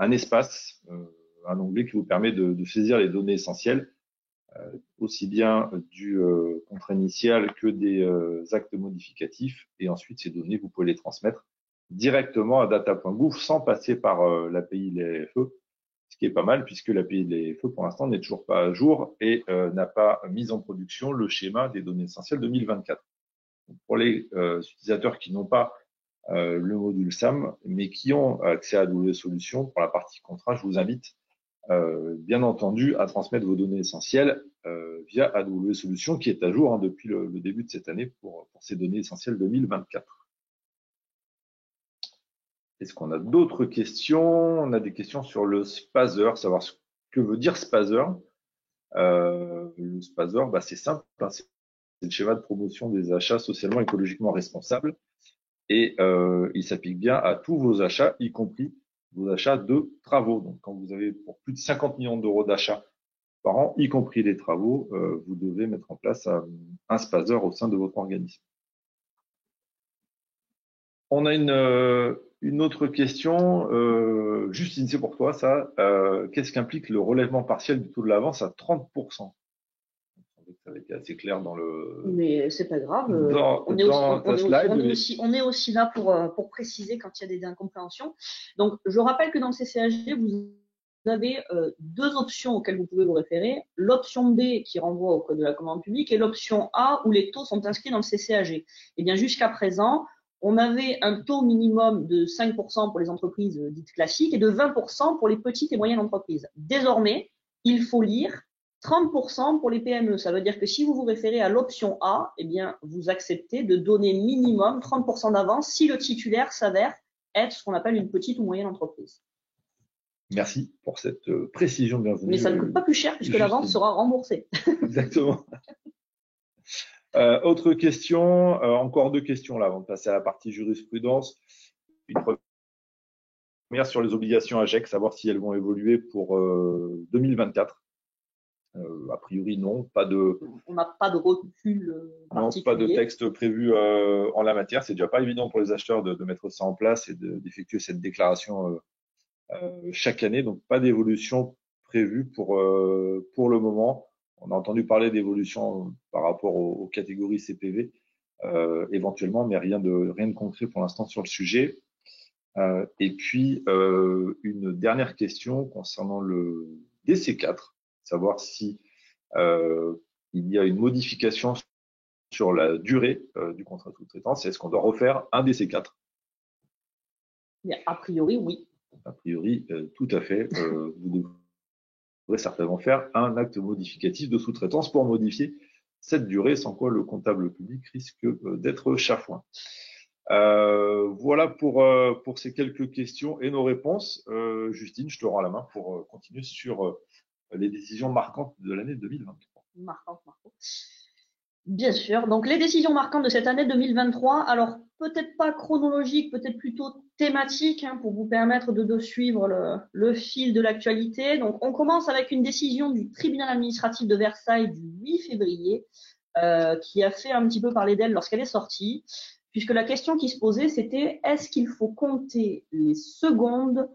un espace, un onglet qui vous permet de saisir les données essentielles, aussi bien du contrat initial que des actes modificatifs. Et ensuite, ces données, vous pouvez les transmettre directement à data.gouv sans passer par l'API LFE, ce qui est pas mal puisque l'API LFE, pour l'instant, n'est toujours pas à jour et n'a pas mis en production le schéma des données essentielles 2024. Donc, pour les utilisateurs qui n'ont pas le module SAM, mais qui ont accès à AW Solutions, pour la partie contrat, je vous invite bien entendu à transmettre vos données essentielles via AW Solutions, qui est à jour depuis le début de cette année pour ces données essentielles 2024. Est-ce qu'on a d'autres questions? On a des questions sur le SPASER, savoir ce que veut dire SPASER. Le SPASER, c'est simple, c'est le schéma de promotion des achats socialement et écologiquement responsables. Et il s'applique bien à tous vos achats, y compris vos achats de travaux. Donc, quand vous avez pour plus de 50 millions d'euros d'achats par an, y compris les travaux, vous devez mettre en place un SPASER au sein de votre organisme. On a une autre question. Justine, c'est pour toi, ça. Qu'est-ce qu'implique le relèvement partiel du taux de l'avance à 30%? Ça avait été assez clair dans le. Mais c'est pas grave. On est aussi là pour préciser quand il y a des incompréhensions. Donc, je rappelle que dans le CCAG, vous avez deux options auxquelles vous pouvez vous référer. L'option B qui renvoie au code de la commande publique et l'option A où les taux sont inscrits dans le CCAG. Et bien, jusqu'à présent, on avait un taux minimum de 5% pour les entreprises dites classiques et de 20% pour les petites et moyennes entreprises. Désormais, il faut lire 30% pour les PME. Ça veut dire que si vous vous référez à l'option A, eh bien, vous acceptez de donner minimum 30% d'avance si le titulaire s'avère être ce qu'on appelle une petite ou moyenne entreprise. Merci pour cette précision bienvenue. Mais ça ne coûte pas plus cher puisque l'avance sera remboursée. Exactement. Autre question, encore 2 questions là avant de passer à la partie jurisprudence. Une première sur les obligations AGEC, savoir si elles vont évoluer pour 2024. A priori, non. On n'a pas de recul particulier. Pas de texte prévu en la matière. C'est déjà pas évident pour les acheteurs de mettre ça en place et d'effectuer cette déclaration chaque année. Donc, pas d'évolution prévue pour le moment. On a entendu parler d'évolution par rapport aux catégories CPV éventuellement, mais rien de concret pour l'instant sur le sujet. Et puis, une dernière question concernant le DC4. Savoir si il y a une modification sur la durée du contrat de sous-traitance. Est-ce qu'on doit refaire un DC4? A priori, oui. A priori, tout à fait. Vous devrez certainement faire un acte modificatif de sous-traitance pour modifier cette durée, sans quoi le comptable public risque d'être chafouin. Voilà pour ces quelques questions et nos réponses. Justine, je te rends la main pour continuer sur les décisions marquantes de l'année 2023. Marquantes. Bien sûr. Donc, les décisions marquantes de cette année 2023, alors peut-être pas chronologique, peut-être plutôt thématique, pour vous permettre de suivre le fil de l'actualité. Donc, on commence avec une décision du tribunal administratif de Versailles du 8 février, qui a fait un petit peu parler d'elle lorsqu'elle est sortie, puisque la question qui se posait, c'était est-ce qu'il faut compter les secondes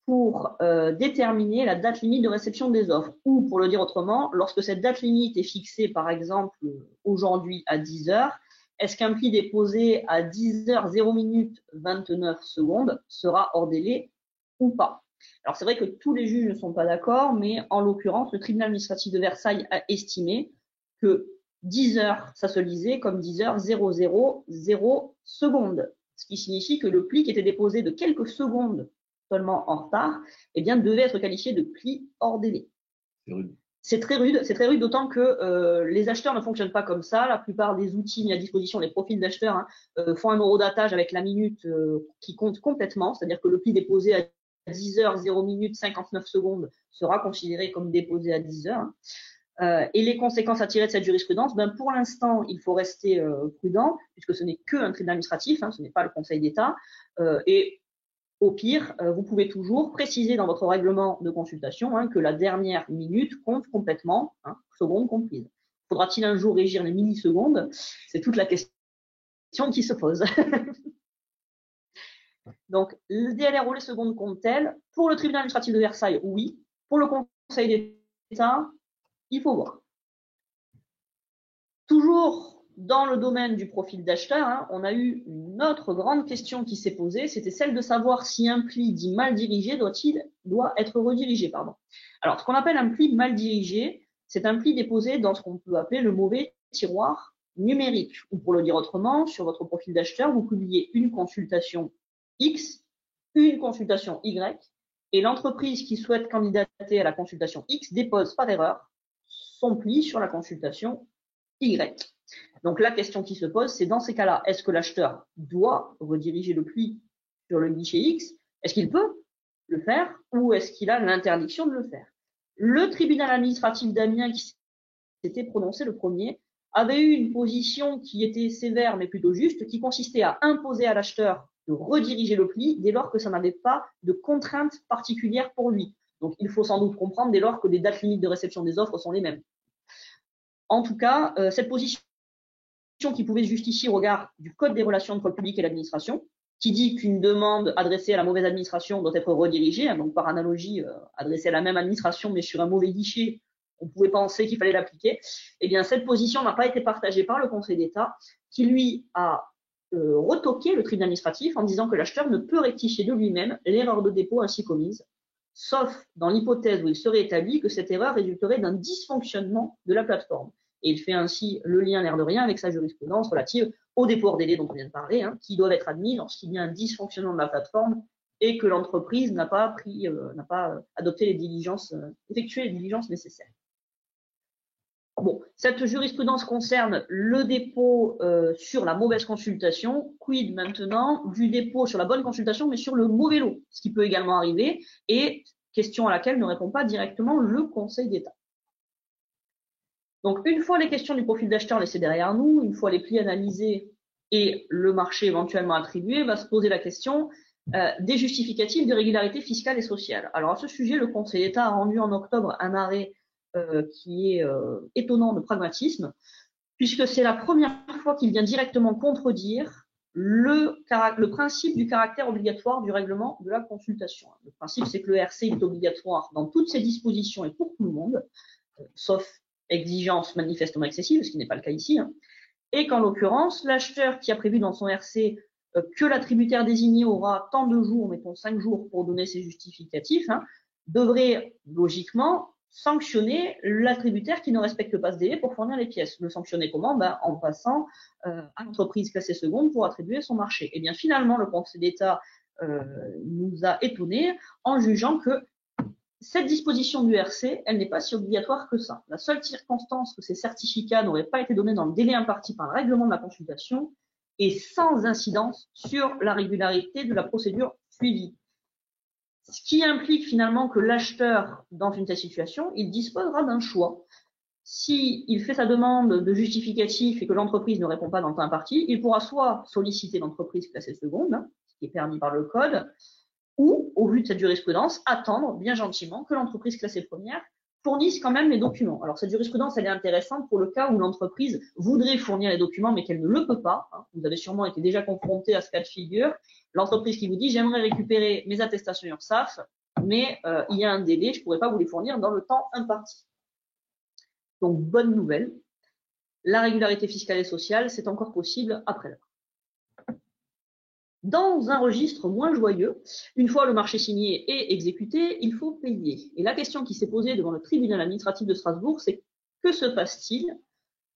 pour déterminer la date limite de réception des offres, ou pour le dire autrement, lorsque cette date limite est fixée par exemple aujourd'hui à 10 heures, est-ce qu'un pli déposé à 10 heures 0 minutes 29 secondes sera hors délai ou pas? Alors c'est vrai que tous les juges ne sont pas d'accord, mais en l'occurrence le tribunal administratif de Versailles a estimé que 10 heures ça se lisait comme 10 heures 000 secondes, ce qui signifie que le pli qui était déposé de quelques secondes seulement en retard, eh bien, devait être qualifié de pli hors délai. C'est très rude, d'autant que les acheteurs ne fonctionnent pas comme ça. La plupart des outils mis à disposition, les profils d'acheteurs, font un horodatage avec la minute qui compte complètement, c'est-à-dire que le pli déposé à 10 heures 0 minutes 59 secondes sera considéré comme déposé à 10 heures. Et les conséquences à tirer de cette jurisprudence, pour l'instant, il faut rester prudent, puisque ce n'est qu'un tribunal administratif, ce n'est pas le Conseil d'État, et au pire, vous pouvez toujours préciser dans votre règlement de consultation que la dernière minute compte complètement, seconde comprise. Faudra-t-il un jour régir les millisecondes? C'est toute la question qui se pose. Donc, le DLR ou les secondes comptent-elles? Pour le tribunal administratif de Versailles, oui. Pour le Conseil d'État, il faut voir. Toujours dans le domaine du profil d'acheteur, on a eu une autre grande question qui s'est posée, c'était celle de savoir si un pli dit mal dirigé doit être redirigé. Alors, ce qu'on appelle un pli mal dirigé, c'est un pli déposé dans ce qu'on peut appeler le mauvais tiroir numérique. Ou pour le dire autrement, sur votre profil d'acheteur, vous publiez une consultation X, une consultation Y, et l'entreprise qui souhaite candidater à la consultation X dépose par erreur son pli sur la consultation Y. Donc la question qui se pose, c'est dans ces cas-là, est-ce que l'acheteur doit rediriger le pli sur le guichet X? Est-ce qu'il peut le faire ou est-ce qu'il a l'interdiction de le faire? Le tribunal administratif d'Amiens, qui s'était prononcé le premier, avait eu une position qui était sévère mais plutôt juste, qui consistait à imposer à l'acheteur de rediriger le pli dès lors que ça n'avait pas de contraintes particulières pour lui. Donc il faut sans doute comprendre dès lors que les dates limites de réception des offres sont les mêmes. En tout cas, cette position qui pouvait se justifier au regard du Code des relations entre le public et l'administration, qui dit qu'une demande adressée à la mauvaise administration doit être redirigée, donc par analogie, adressée à la même administration mais sur un mauvais guichet, on pouvait penser qu'il fallait l'appliquer. Eh bien, cette position n'a pas été partagée par le Conseil d'État, qui lui a retoqué le tribunal administratif en disant que l'acheteur ne peut rectifier de lui-même l'erreur de dépôt ainsi commise, sauf dans l'hypothèse où il serait établi que cette erreur résulterait d'un dysfonctionnement de la plateforme. Et il fait ainsi le lien, l'air de rien, avec sa jurisprudence relative au dépôt hors délai dont on vient de parler, hein, qui doivent être admis lorsqu'il y a un dysfonctionnement de la plateforme et que l'entreprise n'a pas adopté les diligences, effectué les diligences nécessaires. Bon, cette jurisprudence concerne le dépôt sur la mauvaise consultation. Quid maintenant du dépôt sur la bonne consultation, mais sur le mauvais lot, ce qui peut également arriver, et question à laquelle ne répond pas directement le Conseil d'État. Donc, une fois les questions du profil d'acheteur laissées derrière nous, une fois les plis analysés et le marché éventuellement attribué, va se poser la question des justificatifs de régularité fiscale et sociale. Alors, à ce sujet, le Conseil d'État a rendu en octobre un arrêt qui est étonnant de pragmatisme, puisque c'est la première fois qu'il vient directement contredire le principe du caractère obligatoire du règlement de la consultation. Le principe, c'est que le RC est obligatoire dans toutes ses dispositions et pour tout le monde, sauf exigence manifestement excessive, ce qui n'est pas le cas ici, hein, et qu'en l'occurrence, l'acheteur qui a prévu dans son RC que l'attributaire désigné aura tant de jours, mettons 5 jours pour donner ses justificatifs, hein, devrait logiquement sanctionner l'attributaire qui ne respecte pas ce délai pour fournir les pièces. Le sanctionner comment? En passant à l'entreprise classée seconde pour attribuer son marché. Et bien finalement, le Conseil d'État nous a étonnés en jugeant que cette disposition du RC, elle n'est pas si obligatoire que ça. La seule circonstance que ces certificats n'auraient pas été donnés dans le délai imparti par le règlement de la consultation est sans incidence sur la régularité de la procédure suivie. Ce qui implique finalement que l'acheteur, dans une telle situation, il disposera d'un choix. S'il fait sa demande de justificatif et que l'entreprise ne répond pas dans le temps imparti, il pourra soit solliciter l'entreprise classée seconde, hein, ce qui est permis par le code, ou, au vu de cette jurisprudence, attendre bien gentiment que l'entreprise classée première fournisse quand même les documents. Alors, cette jurisprudence, elle est intéressante pour le cas où l'entreprise voudrait fournir les documents, mais qu'elle ne le peut pas. Hein. Vous avez sûrement été déjà confronté à ce cas de figure. L'entreprise qui vous dit « j'aimerais récupérer mes attestations URSSAF, mais il y a un délai, je ne pourrais pas vous les fournir dans le temps imparti ». Donc, bonne nouvelle, la régularité fiscale et sociale, c'est encore possible après l'heure. Dans un registre moins joyeux, une fois le marché signé et exécuté, il faut payer. Et la question qui s'est posée devant le tribunal administratif de Strasbourg, c'est que se passe-t-il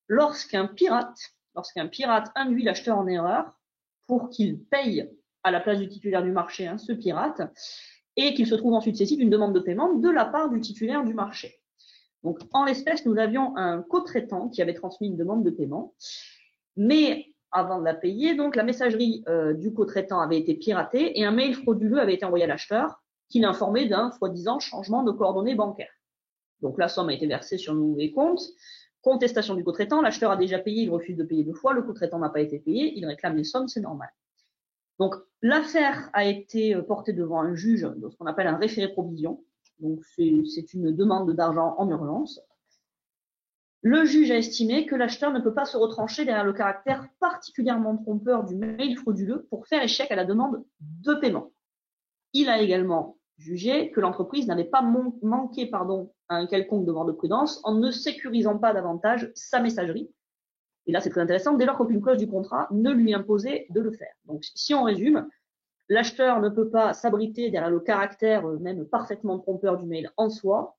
lorsqu'un pirate induit l'acheteur en erreur pour qu'il paye à la place du titulaire du marché, hein, ce pirate, et qu'il se trouve ensuite saisi d'une demande de paiement de la part du titulaire du marché. Donc, en l'espèce, nous avions un co-traitant qui avait transmis une demande de paiement, mais avant de la payer, donc la messagerie du co-traitant avait été piratée et un mail frauduleux avait été envoyé à l'acheteur qui l'informait d'un soi-disant changement de coordonnées bancaires. Donc la somme a été versée sur le nouveau compte. Contestation du co-traitant, l'acheteur a déjà payé, il refuse de payer 2 fois, le co-traitant n'a pas été payé, il réclame les sommes, c'est normal. Donc l'affaire a été portée devant un juge de ce qu'on appelle un référé provision. Donc c'est une demande d'argent en urgence. Le juge a estimé que l'acheteur ne peut pas se retrancher derrière le caractère particulièrement trompeur du mail frauduleux pour faire échec à la demande de paiement. Il a également jugé que l'entreprise n'avait pas manqué à un quelconque devoir de prudence en ne sécurisant pas davantage sa messagerie. Et là, c'est très intéressant, dès lors qu'aucune clause du contrat ne lui imposait de le faire. Donc, si on résume, l'acheteur ne peut pas s'abriter derrière le caractère même parfaitement trompeur du mail en soi.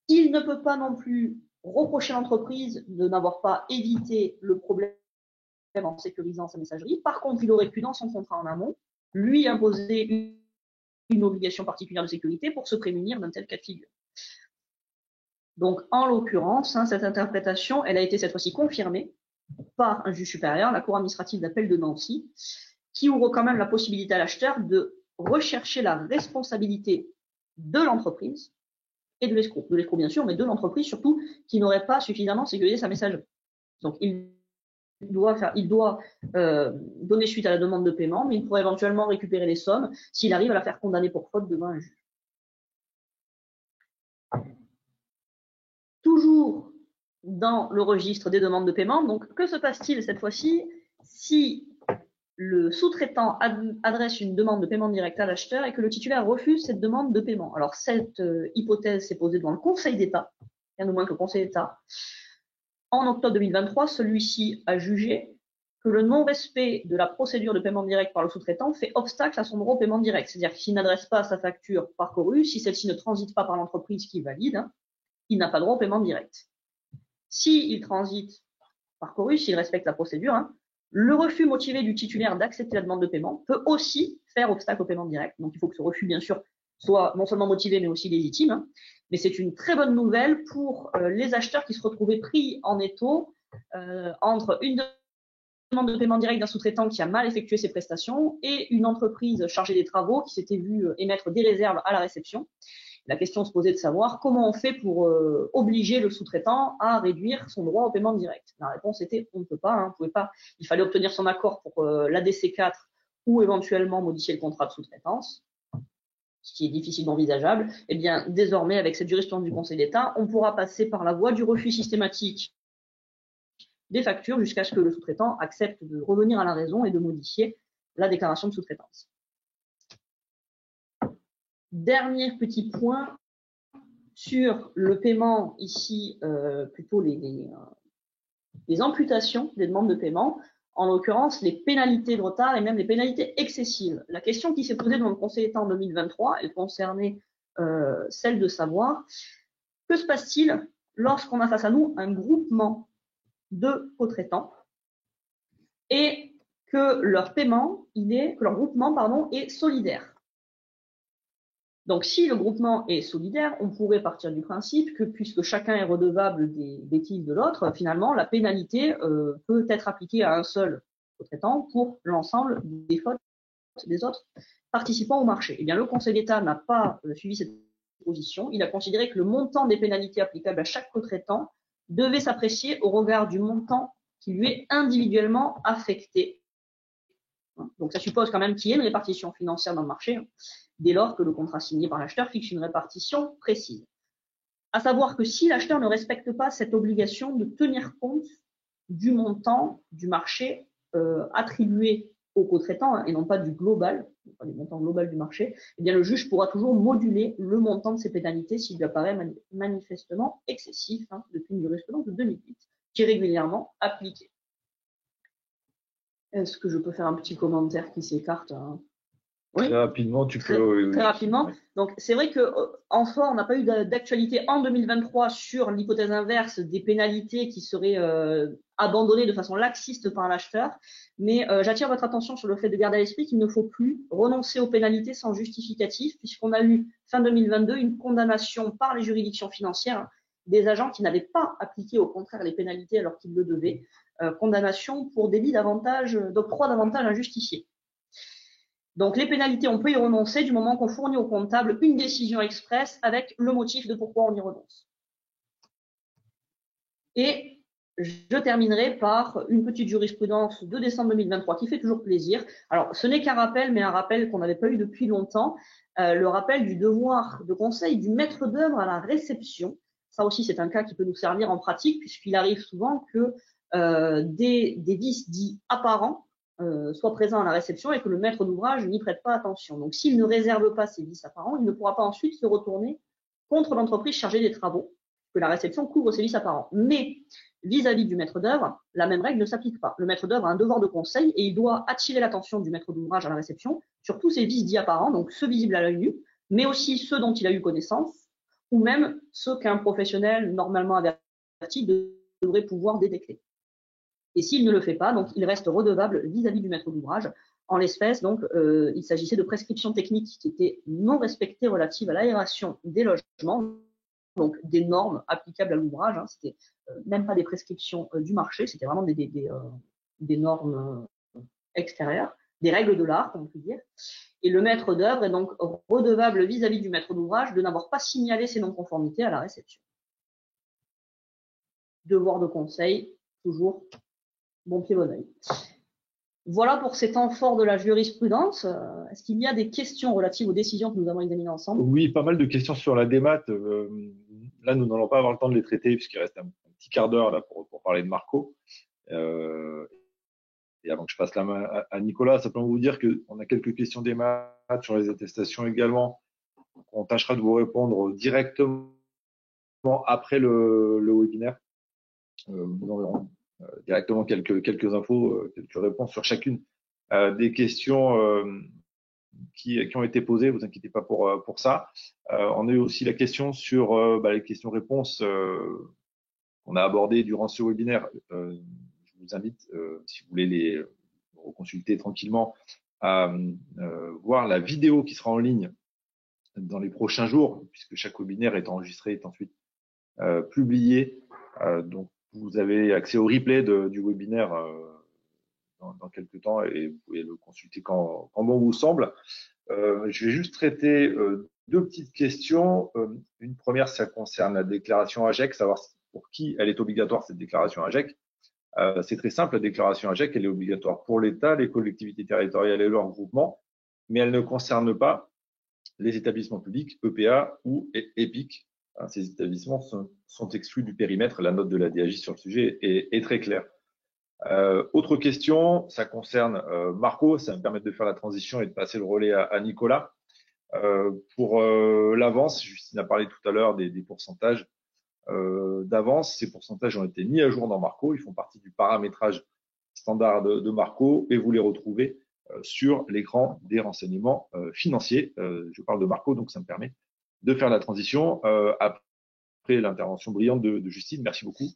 Il ne peut pas non plus reprocher à l'entreprise de n'avoir pas évité le problème en sécurisant sa messagerie. Par contre, il aurait pu, dans son contrat en amont, lui imposer une obligation particulière de sécurité pour se prémunir d'un tel cas de figure. Donc, en l'occurrence, cette interprétation, elle a été cette fois-ci confirmée par un juge supérieur, la Cour administrative d'appel de Nancy, qui ouvre quand même la possibilité à l'acheteur de rechercher la responsabilité de l'entreprise et de l'escroc. De l'escroc, bien sûr, mais de l'entreprise surtout, qui n'aurait pas suffisamment sécurisé sa messagerie. Donc, il doit donner suite à la demande de paiement, mais il pourrait éventuellement récupérer les sommes s'il arrive à la faire condamner pour faute devant un juge. Toujours dans le registre des demandes de paiement, donc que se passe-t-il cette fois-ci si le sous-traitant adresse une demande de paiement direct à l'acheteur et que le titulaire refuse cette demande de paiement? Alors, cette hypothèse s'est posée devant le Conseil d'État, rien de moins que le Conseil d'État. En octobre 2023, celui-ci a jugé que le non-respect de la procédure de paiement direct par le sous-traitant fait obstacle à son droit au paiement direct. C'est-à-dire qu'il n'adresse pas sa facture par Chorus, si celle-ci ne transite pas par l'entreprise qui valide, il n'a pas droit au paiement direct. S'il transite par Chorus, s'il respecte la procédure, Le refus motivé du titulaire d'accepter la demande de paiement peut aussi faire obstacle au paiement direct. Donc, il faut que ce refus, bien sûr, soit non seulement motivé, mais aussi légitime. Hein. Mais c'est une très bonne nouvelle pour les acheteurs qui se retrouvaient pris en étau entre une demande de paiement direct d'un sous-traitant qui a mal effectué ses prestations et une entreprise chargée des travaux qui s'était vue émettre des réserves à la réception. La question se posait de savoir comment on fait pour obliger le sous-traitant à réduire son droit au paiement direct. La réponse était on ne peut pas, hein, on pouvait pas. Il fallait obtenir son accord pour l'ADC4 ou éventuellement modifier le contrat de sous-traitance, ce qui est difficilement envisageable. Eh bien, désormais, avec cette jurisprudence du Conseil d'État, on pourra passer par la voie du refus systématique des factures jusqu'à ce que le sous-traitant accepte de revenir à la raison et de modifier la déclaration de sous-traitance. Dernier petit point sur le paiement, ici plutôt les amputations des demandes de paiement, en l'occurrence les pénalités de retard et même les pénalités excessives. La question qui s'est posée devant le Conseil d'État en 2023, elle concernait celle de savoir que se passe-t-il lorsqu'on a face à nous un groupement de co-traitants et que leur paiement, leur groupement est solidaire. Donc, si le groupement est solidaire, on pourrait partir du principe que puisque chacun est redevable des bêtises de l'autre, finalement, la pénalité peut être appliquée à un seul co-traitant pour l'ensemble des fautes des autres participants au marché. Eh bien, le Conseil d'État n'a pas suivi cette position. Il a considéré que le montant des pénalités applicables à chaque co-traitant devait s'apprécier au regard du montant qui lui est individuellement affecté. Donc, ça suppose quand même qu'il y ait une répartition financière dans le marché, dès lors que le contrat signé par l'acheteur fixe une répartition précise. À savoir que si l'acheteur ne respecte pas cette obligation de tenir compte du montant du marché attribué au co-traitant, et non pas du global, pas du montant global du marché, eh bien le juge pourra toujours moduler le montant de ces pénalités s'il lui apparaît manifestement excessif, depuis une jurisprudence de 2008, qui est régulièrement appliquée. Est-ce que je peux faire un petit commentaire qui s'écarte Oui. Très rapidement, tu peux. Très rapidement. Donc, c'est vrai qu'en soi, on n'a pas eu d'actualité en 2023 sur l'hypothèse inverse des pénalités qui seraient abandonnées de façon laxiste par l'acheteur. Mais j'attire votre attention sur le fait de garder à l'esprit qu'il ne faut plus renoncer aux pénalités sans justificatif, puisqu'on a eu fin 2022 une condamnation par les juridictions financières des agents qui n'avaient pas appliqué au contraire les pénalités alors qu'ils le devaient. Condamnation pour délit d'octroi d'avantages injustifiés. Donc, les pénalités, on peut y renoncer du moment qu'on fournit au comptable une décision expresse avec le motif de pourquoi on y renonce. Et je terminerai par une petite jurisprudence de décembre 2023 qui fait toujours plaisir. Alors, ce n'est qu'un rappel, mais un rappel qu'on n'avait pas eu depuis longtemps. Le rappel du devoir de conseil du maître d'œuvre à la réception. Ça aussi, c'est un cas qui peut nous servir en pratique puisqu'il arrive souvent que des vices dits apparents soit présent à la réception et que le maître d'ouvrage n'y prête pas attention. Donc, s'il ne réserve pas ces vices apparents, il ne pourra pas ensuite se retourner contre l'entreprise chargée des travaux, que la réception couvre ces vices apparents. Mais, vis-à-vis du maître d'œuvre, la même règle ne s'applique pas. Le maître d'œuvre a un devoir de conseil et il doit attirer l'attention du maître d'ouvrage à la réception sur tous ces vices dits apparents, donc ceux visibles à l'œil nu, mais aussi ceux dont il a eu connaissance, ou même ceux qu'un professionnel normalement averti devrait pouvoir détecter. Et s'il ne le fait pas, donc il reste redevable vis-à-vis du maître d'ouvrage. En l'espèce, donc, il s'agissait de prescriptions techniques qui étaient non respectées relatives à l'aération des logements, donc des normes applicables à l'ouvrage. C'était même pas des prescriptions du marché, c'était vraiment des normes extérieures, des règles de l'art, comme on peut dire. Et le maître d'œuvre est donc redevable vis-à-vis du maître d'ouvrage de n'avoir pas signalé ces non-conformités à la réception. Devoir de conseil, toujours bon pied, bon oeil. Voilà pour ces temps forts de la jurisprudence. Est-ce qu'il y a des questions relatives aux décisions que nous avons examinées ensemble? Oui, pas mal de questions sur la démat. Là, nous n'allons pas avoir le temps de les traiter puisqu'il reste un petit quart d'heure là pour parler de Marco. Et avant que je passe la main à Nicolas, simplement vous dire qu'on a quelques questions démat sur les attestations également. On tâchera de vous répondre directement après le webinaire. Nous enverrons directement quelques infos, quelques réponses sur chacune des questions qui ont été posées. Vous inquiétez pas pour ça. On a eu aussi la question sur les questions-réponses qu'on a abordées durant ce webinaire. Je vous invite, si vous voulez les consulter tranquillement, à voir la vidéo qui sera en ligne dans les prochains jours, puisque chaque webinaire est enregistré, est ensuite publié. Donc, vous avez accès au replay du webinaire dans quelques temps et vous pouvez le consulter quand bon vous semble. Je vais juste traiter deux petites questions. Une première, ça concerne la déclaration AGEC, savoir pour qui elle est obligatoire, cette déclaration AGEC. C'est très simple, la déclaration AGEC, elle est obligatoire pour l'État, les collectivités territoriales et leurs groupements, mais elle ne concerne pas les établissements publics, EPA ou EPIC. Ces établissements sont exclus du périmètre. La note de la DAJ sur le sujet est très claire. Autre question, ça concerne Marco, ça va me permettre de faire la transition et de passer le relais à Nicolas. Pour l'avance, Justine a parlé tout à l'heure des pourcentages d'avance. Ces pourcentages ont été mis à jour dans Marco, ils font partie du paramétrage standard de Marco et vous les retrouvez sur l'écran des renseignements financiers. Je parle de Marco, donc ça me permet de faire la transition après l'intervention brillante de Justine. Merci beaucoup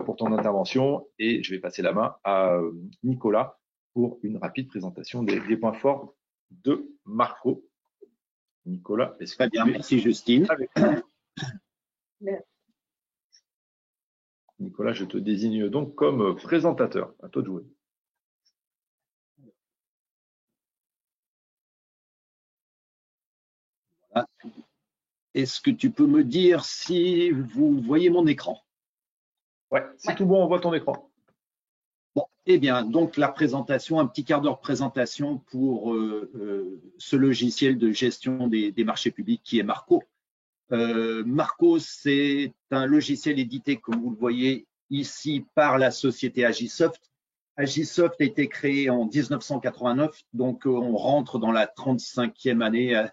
pour ton intervention et je vais passer la main à Nicolas pour une rapide présentation des points forts de Marco. Nicolas, est-ce que très bien, merci Justine. Nicolas, je te désigne donc comme présentateur. À toi de jouer. Voilà. Est-ce que tu peux me dire si vous voyez mon écran? Ouais, c'est tout bon, on voit ton écran. Bon, eh bien, donc la présentation, un petit quart d'heure de présentation pour ce logiciel de gestion des marchés publics qui est Marco. Marco, c'est un logiciel édité, comme vous le voyez ici, par la société Agisoft. Agisoft a été créé en 1989, donc on rentre dans la 35e année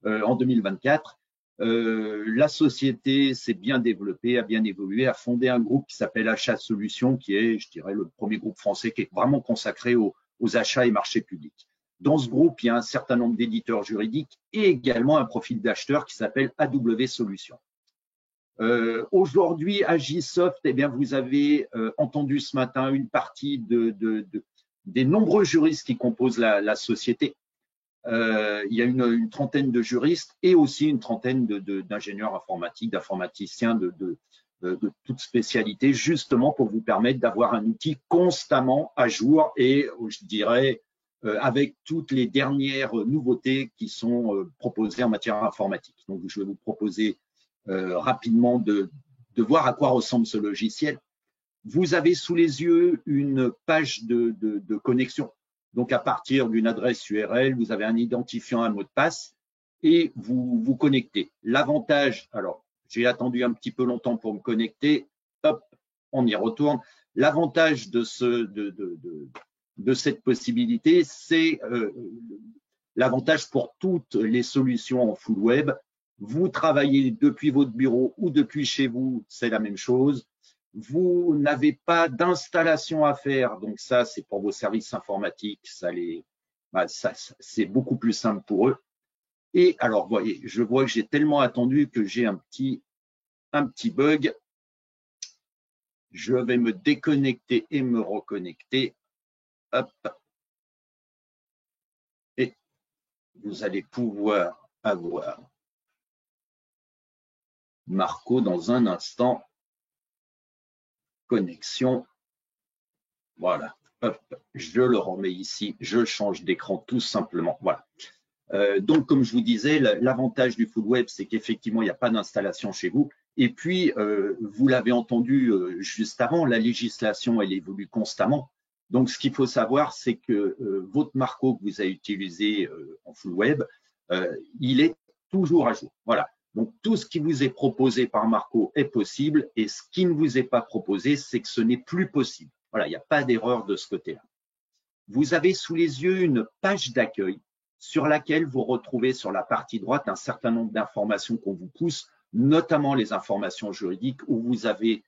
en 2024. La société s'est bien développée, a bien évolué, a fondé un groupe qui s'appelle Achat Solutions, qui est, je dirais, le premier groupe français qui est vraiment consacré aux achats et marchés publics. Dans ce groupe, il y a un certain nombre d'éditeurs juridiques et également un profil d'acheteur qui s'appelle AW Solutions. Aujourd'hui, Agisoft, eh bien, vous avez entendu ce matin une partie des nombreux juristes qui composent la société. Il y a une trentaine de juristes et aussi une trentaine d'ingénieurs informatiques, d'informaticiens de toute spécialité, justement pour vous permettre d'avoir un outil constamment à jour et, je dirais, avec toutes les dernières nouveautés qui sont proposées en matière informatique. Donc, je vais vous proposer rapidement de voir à quoi ressemble ce logiciel. Vous avez sous les yeux une page de connexion. Donc, à partir d'une adresse URL, vous avez un identifiant, un mot de passe et vous vous connectez. L'avantage, alors, j'ai attendu un petit peu longtemps pour me connecter. Hop, on y retourne. L'avantage de cette possibilité, c'est l'avantage pour toutes les solutions en full web. Vous travaillez depuis votre bureau ou depuis chez vous, c'est la même chose. Vous n'avez pas d'installation à faire, donc ça, c'est pour vos services informatiques, c'est beaucoup plus simple pour eux. Et alors, voyez, je vois que j'ai tellement attendu que j'ai un petit bug. Je vais me déconnecter et me reconnecter. Hop. Et vous allez pouvoir avoir Marco dans un instant. Connexion. Voilà. Hop. Je le remets ici. Je change d'écran tout simplement. Voilà. Donc, comme je vous disais, l'avantage du full web, c'est qu'effectivement, il n'y a pas d'installation chez vous. Et puis, vous l'avez entendu juste avant, la législation, elle évolue constamment. Donc, ce qu'il faut savoir, c'est que votre Marco que vous avez utilisé en full web, il est toujours à jour. Voilà. Donc, tout ce qui vous est proposé par Marco est possible et ce qui ne vous est pas proposé, c'est que ce n'est plus possible. Voilà, il n'y a pas d'erreur de ce côté-là. Vous avez sous les yeux une page d'accueil sur laquelle vous retrouvez sur la partie droite un certain nombre d'informations qu'on vous pousse, notamment les informations juridiques où vous avez,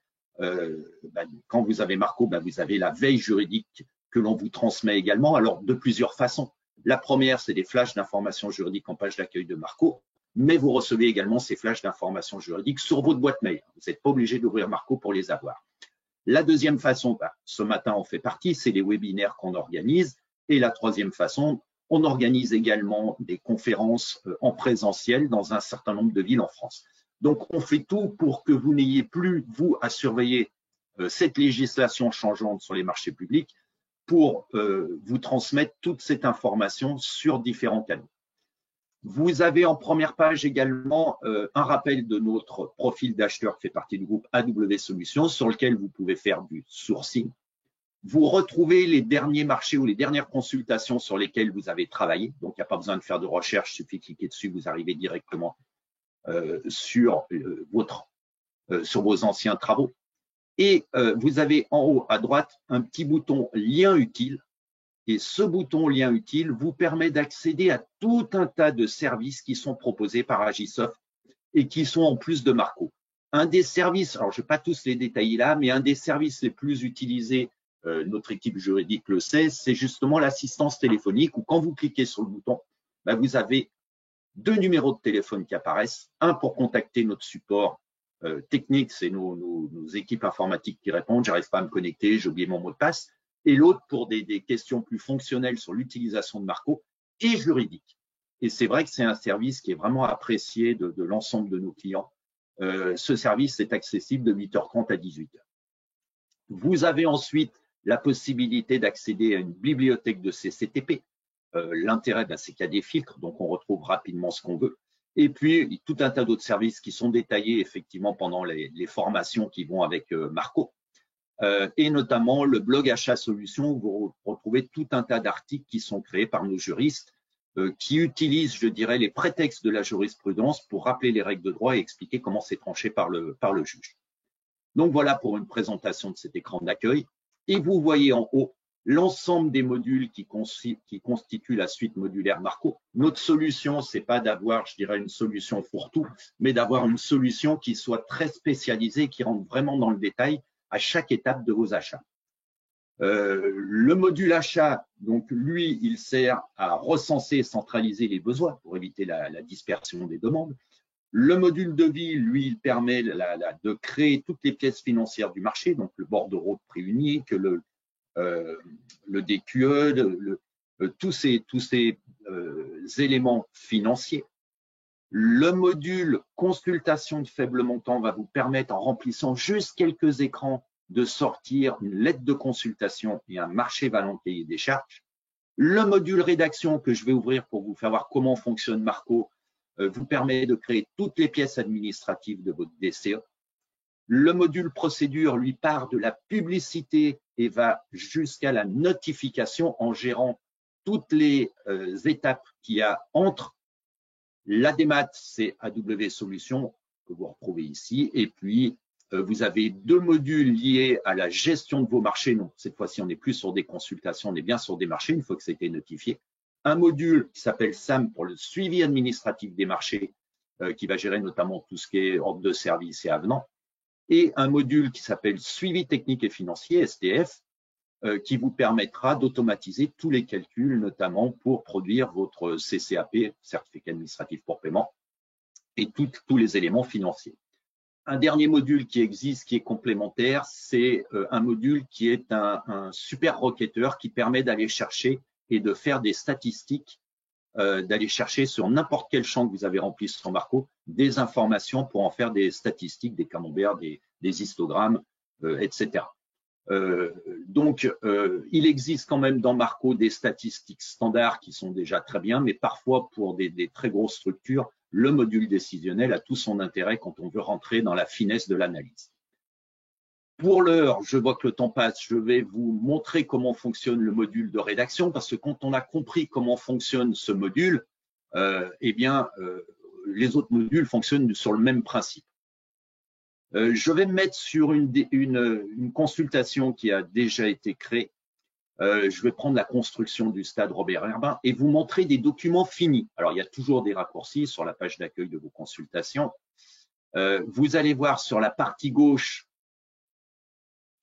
quand vous avez Marco, vous avez la veille juridique que l'on vous transmet également, alors de plusieurs façons. La première, c'est des flashs d'informations juridiques en page d'accueil de Marco, mais vous recevez également ces flashs d'informations juridiques sur votre boîte mail. Vous n'êtes pas obligé d'ouvrir Marco pour les avoir. La deuxième façon, ce matin on fait partie, c'est les webinaires qu'on organise. Et la troisième façon, on organise également des conférences en présentiel dans un certain nombre de villes en France. Donc, on fait tout pour que vous n'ayez plus, vous, à surveiller cette législation changeante sur les marchés publics pour vous transmettre toute cette information sur différents canaux. Vous avez en première page également un rappel de notre profil d'acheteur qui fait partie du groupe AW Solutions sur lequel vous pouvez faire du sourcing. Vous retrouvez les derniers marchés ou les dernières consultations sur lesquelles vous avez travaillé. Donc, il n'y a pas besoin de faire de recherche, il suffit de cliquer dessus, vous arrivez directement sur vos anciens travaux. Et vous avez en haut à droite un petit bouton lien utile. Et ce bouton lien utile vous permet d'accéder à tout un tas de services qui sont proposés par Agisoft et qui sont en plus de Marco. Un des services, alors je ne vais pas tous les détailler là, mais un des services les plus utilisés, notre équipe juridique le sait, c'est justement l'assistance téléphonique où quand vous cliquez sur le bouton, vous avez 2 numéros de téléphone qui apparaissent, un pour contacter notre support technique, c'est nos équipes informatiques qui répondent, j'arrive pas à me connecter, j'ai oublié mon mot de passe, et l'autre pour des questions plus fonctionnelles sur l'utilisation de Marco et juridique. Et c'est vrai que c'est un service qui est vraiment apprécié de l'ensemble de nos clients. Ce service est accessible de 8h30 à 18h. Vous avez ensuite la possibilité d'accéder à une bibliothèque de CCTP. L'intérêt, c'est qu'il y a des filtres, donc on retrouve rapidement ce qu'on veut. Et puis, tout un tas d'autres services qui sont détaillés effectivement pendant les formations qui vont avec Marco. Et notamment le blog Achat Solutions où vous retrouvez tout un tas d'articles qui sont créés par nos juristes qui utilisent, je dirais, les prétextes de la jurisprudence pour rappeler les règles de droit et expliquer comment c'est tranché par le juge. Donc voilà pour une présentation de cet écran d'accueil. Et vous voyez en haut l'ensemble des modules qui constituent la suite modulaire Marco. Notre solution, c'est pas d'avoir, je dirais, une solution fourre-tout, mais d'avoir une solution qui soit très spécialisée, qui rentre vraiment dans le détail à chaque étape de vos achats. Le module achat, donc lui, il sert à recenser et centraliser les besoins pour éviter la dispersion des demandes. Le module devis, lui, il permet de créer toutes les pièces financières du marché, donc le bordereau de prix unique, le DQE, tous ces éléments financiers. Le module consultation de faible montant va vous permettre, en remplissant juste quelques écrans, de sortir une lettre de consultation et un marché valant cahier des charges. Le module rédaction que je vais ouvrir pour vous faire voir comment fonctionne Marco vous permet de créer toutes les pièces administratives de votre DCE. Le module procédure lui part de la publicité et va jusqu'à la notification en gérant toutes les étapes qu'il y a entre la démat, c'est AW Solutions que vous retrouvez ici, et puis vous avez 2 modules liés à la gestion de vos marchés. Non, cette fois-ci, on n'est plus sur des consultations, on est bien sur des marchés une fois que ça a été notifié. Un module qui s'appelle SAM pour le suivi administratif des marchés, qui va gérer notamment tout ce qui est ordre de service et avenant. Et un module qui s'appelle suivi technique et financier, STF, qui vous permettra d'automatiser tous les calculs, notamment pour produire votre CCAP, certificat administratif pour paiement, et tous les éléments financiers. Un dernier module qui existe, qui est complémentaire, c'est un module qui est un super requêteur qui permet d'aller chercher et de faire des statistiques, d'aller chercher sur n'importe quel champ que vous avez rempli sur Marco, des informations pour en faire des statistiques, des camemberts, des histogrammes, etc. Donc, il existe quand même dans Marco des statistiques standards qui sont déjà très bien, mais parfois pour des très grosses structures, le module décisionnel a tout son intérêt quand on veut rentrer dans la finesse de l'analyse. Pour l'heure, je vois que le temps passe, je vais vous montrer comment fonctionne le module de rédaction, parce que quand on a compris comment fonctionne ce module, les autres modules fonctionnent sur le même principe. Je vais me mettre sur une consultation qui a déjà été créée. Je vais prendre la construction du stade Robert Herbin et vous montrer des documents finis. Alors, il y a toujours des raccourcis sur la page d'accueil de vos consultations. Vous allez voir sur la partie gauche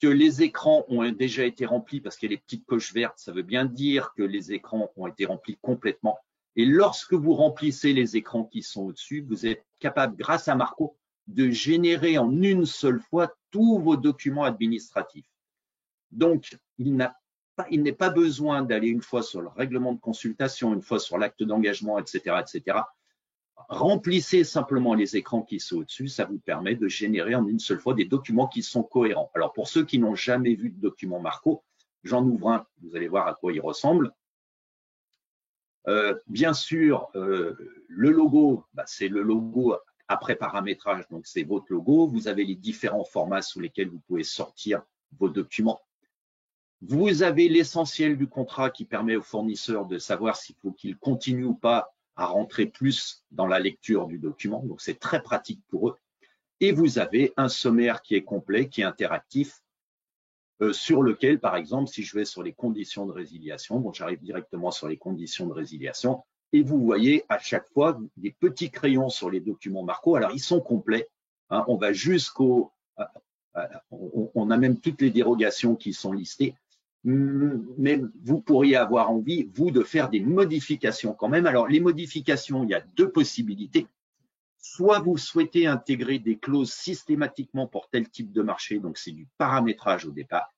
que les écrans ont déjà été remplis parce qu'il y a les petites coches vertes. Ça veut bien dire que les écrans ont été remplis complètement. Et lorsque vous remplissez les écrans qui sont au-dessus, vous êtes capable, grâce à Marco, de générer en une seule fois tous vos documents administratifs. Donc, il n'est pas besoin d'aller une fois sur le règlement de consultation, une fois sur l'acte d'engagement, etc., etc. Remplissez simplement les écrans qui sont au-dessus, ça vous permet de générer en une seule fois des documents qui sont cohérents. Alors, pour ceux qui n'ont jamais vu de document Marco, j'en ouvre un, vous allez voir à quoi il ressemble. Bien sûr, le logo, c'est le logo après paramétrage, donc c'est votre logo. Vous avez les différents formats sous lesquels vous pouvez sortir vos documents. Vous avez l'essentiel du contrat qui permet au fournisseur de savoir s'il faut qu'il continue ou pas à rentrer plus dans la lecture du document. Donc, c'est très pratique pour eux. Et vous avez un sommaire qui est complet, qui est interactif, sur lequel, par exemple, si je vais sur les conditions de résiliation, bon, j'arrive directement sur les conditions de résiliation, et vous voyez à chaque fois des petits crayons sur les documents Marco. Alors, ils sont complets. Hein, on va jusqu'au... on a même toutes les dérogations qui sont listées. Mais vous pourriez avoir envie, vous, de faire des modifications quand même. Alors, les modifications, il y a deux possibilités. Soit vous souhaitez intégrer des clauses systématiquement pour tel type de marché, donc c'est du paramétrage au départ,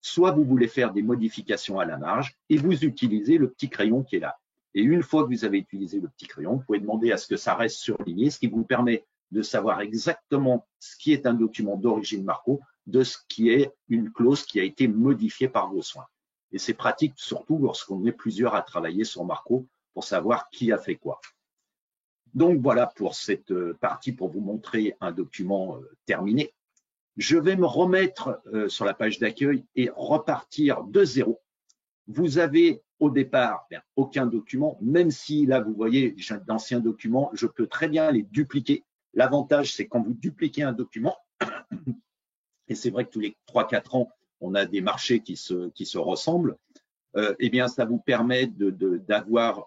soit vous voulez faire des modifications à la marge et vous utilisez le petit crayon qui est là. Et une fois que vous avez utilisé le petit crayon, vous pouvez demander à ce que ça reste surligné, ce qui vous permet de savoir exactement ce qui est un document d'origine Marco, de ce qui est une clause qui a été modifiée par vos soins. Et c'est pratique surtout lorsqu'on est plusieurs à travailler sur Marco pour savoir qui a fait quoi. Donc voilà pour cette partie, pour vous montrer un document terminé. Je vais me remettre sur la page d'accueil et repartir de zéro. Vous avez au départ aucun document, même si là vous voyez j'ai d'anciens documents, je peux très bien les dupliquer. L'avantage c'est quand vous dupliquez un document, et c'est vrai que tous les 3-4 ans, on a des marchés qui se ressemblent, eh bien, ça vous permet d'avoir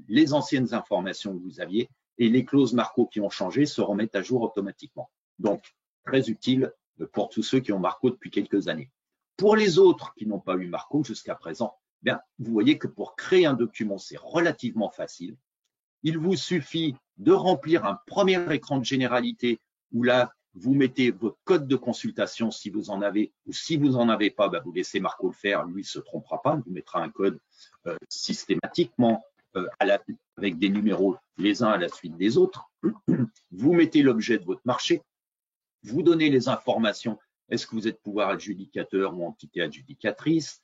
les anciennes informations que vous aviez et les clauses Marco qui ont changé se remettent à jour automatiquement. Donc, très utile pour tous ceux qui ont Marco depuis quelques années. Pour les autres qui n'ont pas eu Marco jusqu'à présent, bien, vous voyez que pour créer un document, c'est relativement facile. Il vous suffit de remplir un premier écran de généralité où là, vous mettez votre code de consultation si vous en avez, ou si vous n'en avez pas, vous laissez Marco le faire, lui ne se trompera pas, il vous mettra un code systématiquement avec des numéros les uns à la suite des autres. Vous mettez l'objet de votre marché, vous donnez les informations, est-ce que vous êtes pouvoir adjudicateur ou entité adjudicatrice,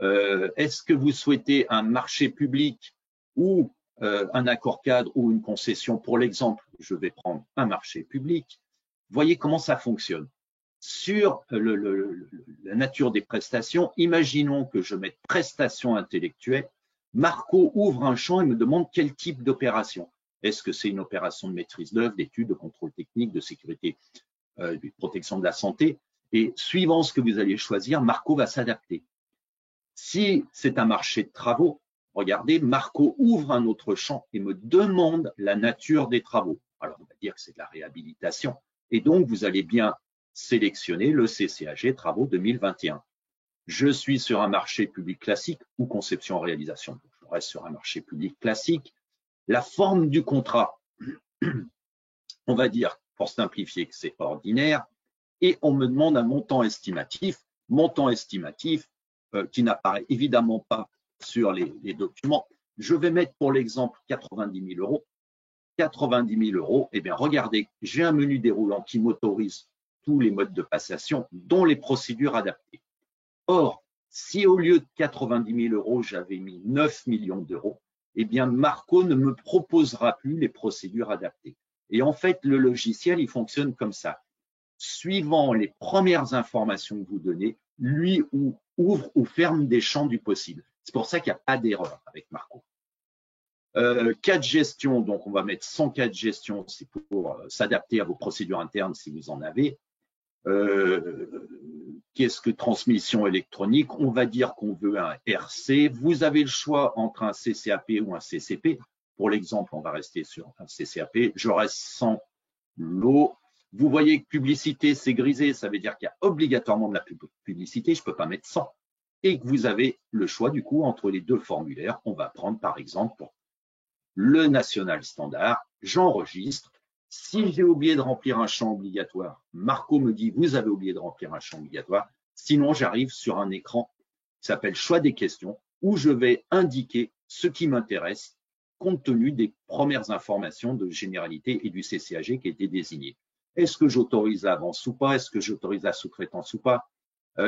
est-ce que vous souhaitez un marché public ou un accord cadre ou une concession. Pour l'exemple, je vais prendre un marché public. Voyez comment ça fonctionne. Sur la nature des prestations, imaginons que je mette prestations intellectuelles. Marco ouvre un champ et me demande quel type d'opération. Est-ce que c'est une opération de maîtrise d'œuvre, d'études, de contrôle technique, de sécurité, de protection de la santé? Et suivant ce que vous allez choisir, Marco va s'adapter. Si c'est un marché de travaux, regardez, Marco ouvre un autre champ et me demande la nature des travaux. Alors, on va dire que c'est de la réhabilitation. Et donc, vous allez bien sélectionner le CCAG Travaux 2021. Je suis sur un marché public classique ou conception-réalisation. Je reste sur un marché public classique. La forme du contrat, on va dire, pour simplifier, que c'est ordinaire. Et on me demande un montant estimatif qui n'apparaît évidemment pas sur les documents. Je vais mettre pour l'exemple 90 000 euros. 90 000 euros, eh bien regardez, j'ai un menu déroulant qui m'autorise tous les modes de passation, dont les procédures adaptées. Or, si au lieu de 90 000 euros, j'avais mis 9 millions d'euros, eh bien Marco ne me proposera plus les procédures adaptées. Et en fait, le logiciel, il fonctionne comme ça. Suivant les premières informations que vous donnez, lui ouvre ou ferme des champs du possible. C'est pour ça qu'il n'y a pas d'erreur avec Marco. Cas de gestion, donc on va mettre 100 cas de gestion, c'est pour s'adapter à vos procédures internes si vous en avez. Qu'est-ce que transmission électronique? On va dire qu'on veut un RC. Vous avez le choix entre un CCAP ou un CCP. Pour l'exemple, on va rester sur un CCAP. Je reste sans lot. Vous voyez que publicité, c'est grisé, ça veut dire qu'il y a obligatoirement de la publicité, je ne peux pas mettre 100. Et que vous avez le choix du coup entre les deux formulaires. On va prendre par exemple pour le national standard, j'enregistre. Si j'ai oublié de remplir un champ obligatoire, Marco me dit, vous avez oublié de remplir un champ obligatoire. Sinon, j'arrive sur un écran qui s'appelle choix des questions, où je vais indiquer ce qui m'intéresse compte tenu des premières informations de généralité et du CCAG qui a été désigné. Est-ce que j'autorise l'avance ou pas? Est-ce que j'autorise la sous-traitance ou pas?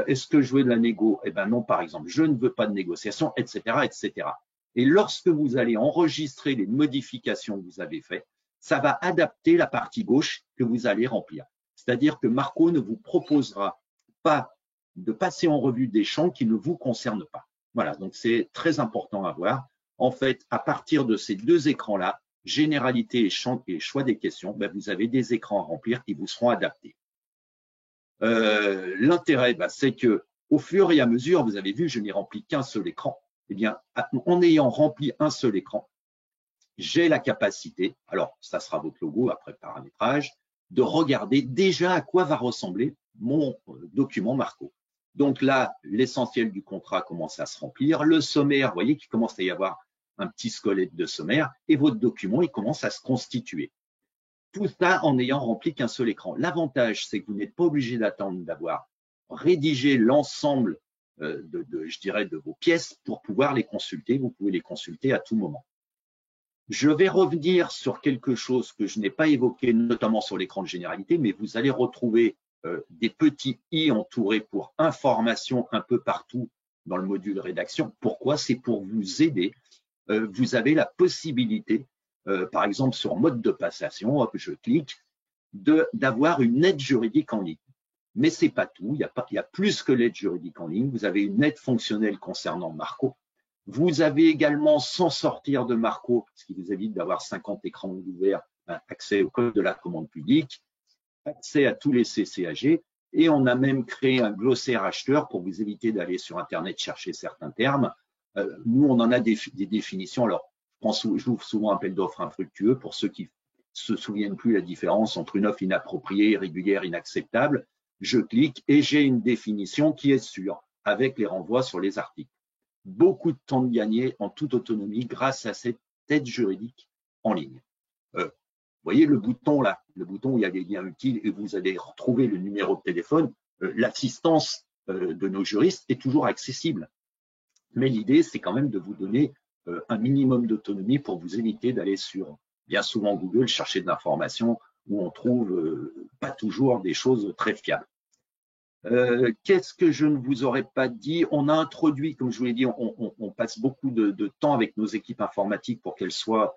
Est-ce que je veux de la négo? Eh bien non, par exemple, je ne veux pas de négociation, etc., etc. Et lorsque vous allez enregistrer les modifications que vous avez faites, ça va adapter la partie gauche que vous allez remplir. C'est-à-dire que Marco ne vous proposera pas de passer en revue des champs qui ne vous concernent pas. Voilà, donc c'est très important à voir. En fait, à partir de ces deux écrans-là, généralité et champ et choix des questions, ben vous avez des écrans à remplir qui vous seront adaptés. L'intérêt, c'est que au fur et à mesure, vous avez vu, je n'ai rempli qu'un seul écran. Eh bien, en ayant rempli un seul écran, j'ai la capacité, alors ça sera votre logo après paramétrage, de regarder déjà à quoi va ressembler mon document Marco. Donc là, l'essentiel du contrat commence à se remplir. Le sommaire, vous voyez qu'il commence à y avoir un petit squelette de sommaire et votre document, il commence à se constituer. Tout ça en n'ayant rempli qu'un seul écran. L'avantage, c'est que vous n'êtes pas obligé d'attendre d'avoir rédigé l'ensemble je dirais, de vos pièces pour pouvoir les consulter. Vous pouvez les consulter à tout moment. Je vais revenir sur quelque chose que je n'ai pas évoqué, notamment sur l'écran de généralité, mais vous allez retrouver des petits i entourés pour information un peu partout dans le module rédaction. Pourquoi? C'est pour vous aider. Vous avez la possibilité, par exemple sur mode de passation, hop, je clique, d'avoir une aide juridique en ligne. Mais c'est pas tout, il y a plus que l'aide juridique en ligne. Vous avez une aide fonctionnelle concernant Marco. Vous avez également, sans sortir de Marco, ce qui vous évite d'avoir 50 écrans ouverts, accès au code de la commande publique, accès à tous les CCAG, et on a même créé un glossaire acheteur pour vous éviter d'aller sur Internet chercher certains termes. Nous, on en a des définitions. Alors, j'ouvre souvent appel d'offres infructueux pour ceux qui se souviennent plus la différence entre une offre inappropriée, irrégulière, inacceptable. Je clique et j'ai une définition qui est sûre, avec les renvois sur les articles. Beaucoup de temps de gagner en toute autonomie grâce à cette aide juridique en ligne. Vous voyez le bouton là, le bouton où il y a les liens utiles et vous allez retrouver le numéro de téléphone. L'assistance de nos juristes est toujours accessible. Mais l'idée, c'est quand même de vous donner un minimum d'autonomie pour vous éviter d'aller sur, bien souvent Google, chercher de l'information où on trouve pas toujours des choses très fiables. Qu'est-ce que je ne vous aurais pas dit? On a introduit, comme je vous l'ai dit, on passe beaucoup de temps avec nos équipes informatiques pour qu'elles soient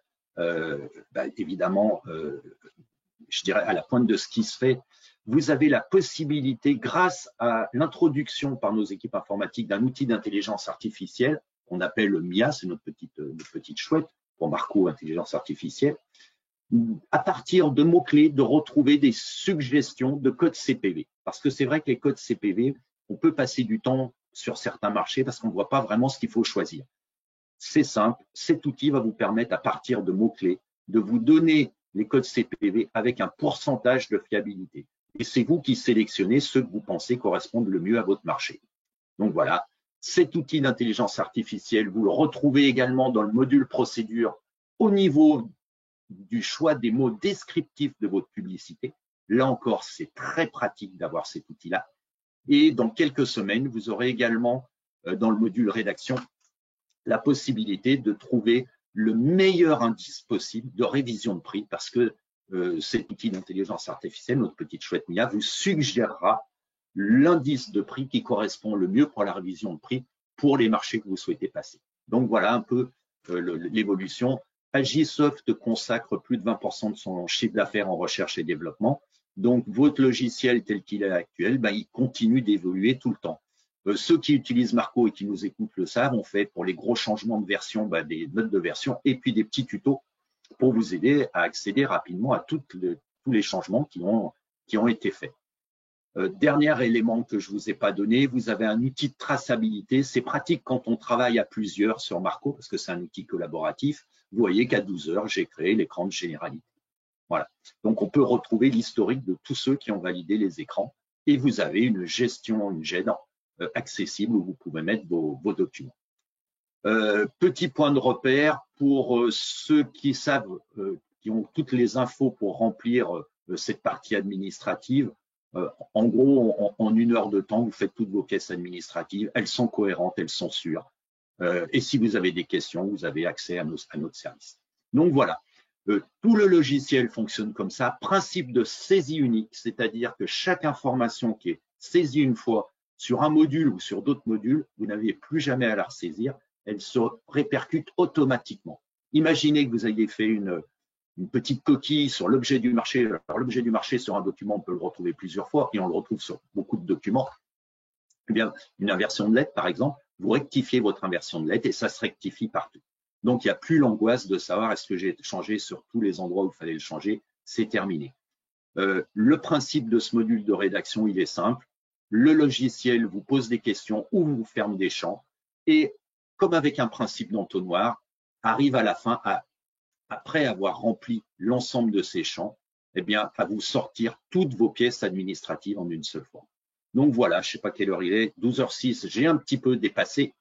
évidemment, je dirais, à la pointe de ce qui se fait. Vous avez la possibilité, grâce à l'introduction par nos équipes informatiques d'un outil d'intelligence artificielle qu'on appelle le MIA, c'est notre petite chouette pour Marco Intelligence Artificielle, à partir de mots-clés, de retrouver des suggestions de codes CPV. Parce que c'est vrai que les codes CPV, on peut passer du temps sur certains marchés parce qu'on ne voit pas vraiment ce qu'il faut choisir. C'est simple, cet outil va vous permettre, à partir de mots-clés, de vous donner les codes CPV avec un pourcentage de fiabilité. Et c'est vous qui sélectionnez ceux que vous pensez correspondent le mieux à votre marché. Donc voilà, cet outil d'intelligence artificielle, vous le retrouvez également dans le module procédure au niveau du choix des mots descriptifs de votre publicité. Là encore, c'est très pratique d'avoir cet outil-là. Et dans quelques semaines, vous aurez également, dans le module rédaction, la possibilité de trouver le meilleur indice possible de révision de prix parce que cet outil d'intelligence artificielle, notre petite chouette MIA, vous suggérera l'indice de prix qui correspond le mieux pour la révision de prix pour les marchés que vous souhaitez passer. Donc voilà un peu l'évolution. Agisoft consacre plus de 20% de son chiffre d'affaires en recherche et développement. Donc, votre logiciel tel qu'il est actuel, il continue d'évoluer tout le temps. Ceux qui utilisent Marco et qui nous écoutent le savent, on fait pour les gros changements de version des notes de version et puis des petits tutos pour vous aider à accéder rapidement à tous les changements qui ont été faits. Dernier élément que je ne vous ai pas donné, vous avez un outil de traçabilité. C'est pratique quand on travaille à plusieurs sur Marco parce que c'est un outil collaboratif. Vous voyez qu'à 12 heures, j'ai créé l'écran de généralité. Voilà. Donc, on peut retrouver l'historique de tous ceux qui ont validé les écrans et vous avez une gestion, une GED accessible où vous pouvez mettre vos documents. Petit point de repère pour ceux qui savent qui ont toutes les infos pour remplir cette partie administrative. En gros, en 1 heure de temps, vous faites toutes vos caisses administratives. Elles sont cohérentes, elles sont sûres. Et si vous avez des questions, vous avez accès à notre service. Donc voilà, tout le logiciel fonctionne comme ça. Principe de saisie unique, c'est-à-dire que chaque information qui est saisie une fois sur un module ou sur d'autres modules, vous n'avez plus jamais à la ressaisir. Elle se répercute automatiquement. Imaginez que vous ayez fait une petite coquille sur l'objet du marché. Alors, l'objet du marché sur un document, on peut le retrouver plusieurs fois et on le retrouve sur beaucoup de documents. Eh bien, une inversion de lettre, par exemple, vous rectifiez votre inversion de lettre et ça se rectifie partout. Donc, il n'y a plus l'angoisse de savoir est-ce que j'ai changé sur tous les endroits où il fallait le changer. C'est terminé. Le principe de ce module de rédaction, il est simple. Le logiciel vous pose des questions ou vous ferme des champs et, comme avec un principe d'entonnoir, arrive à la fin, après avoir rempli l'ensemble de ces champs, eh bien, à vous sortir toutes vos pièces administratives en une seule fois. Donc voilà, je ne sais pas quelle heure il est, 12h06, j'ai un petit peu dépassé,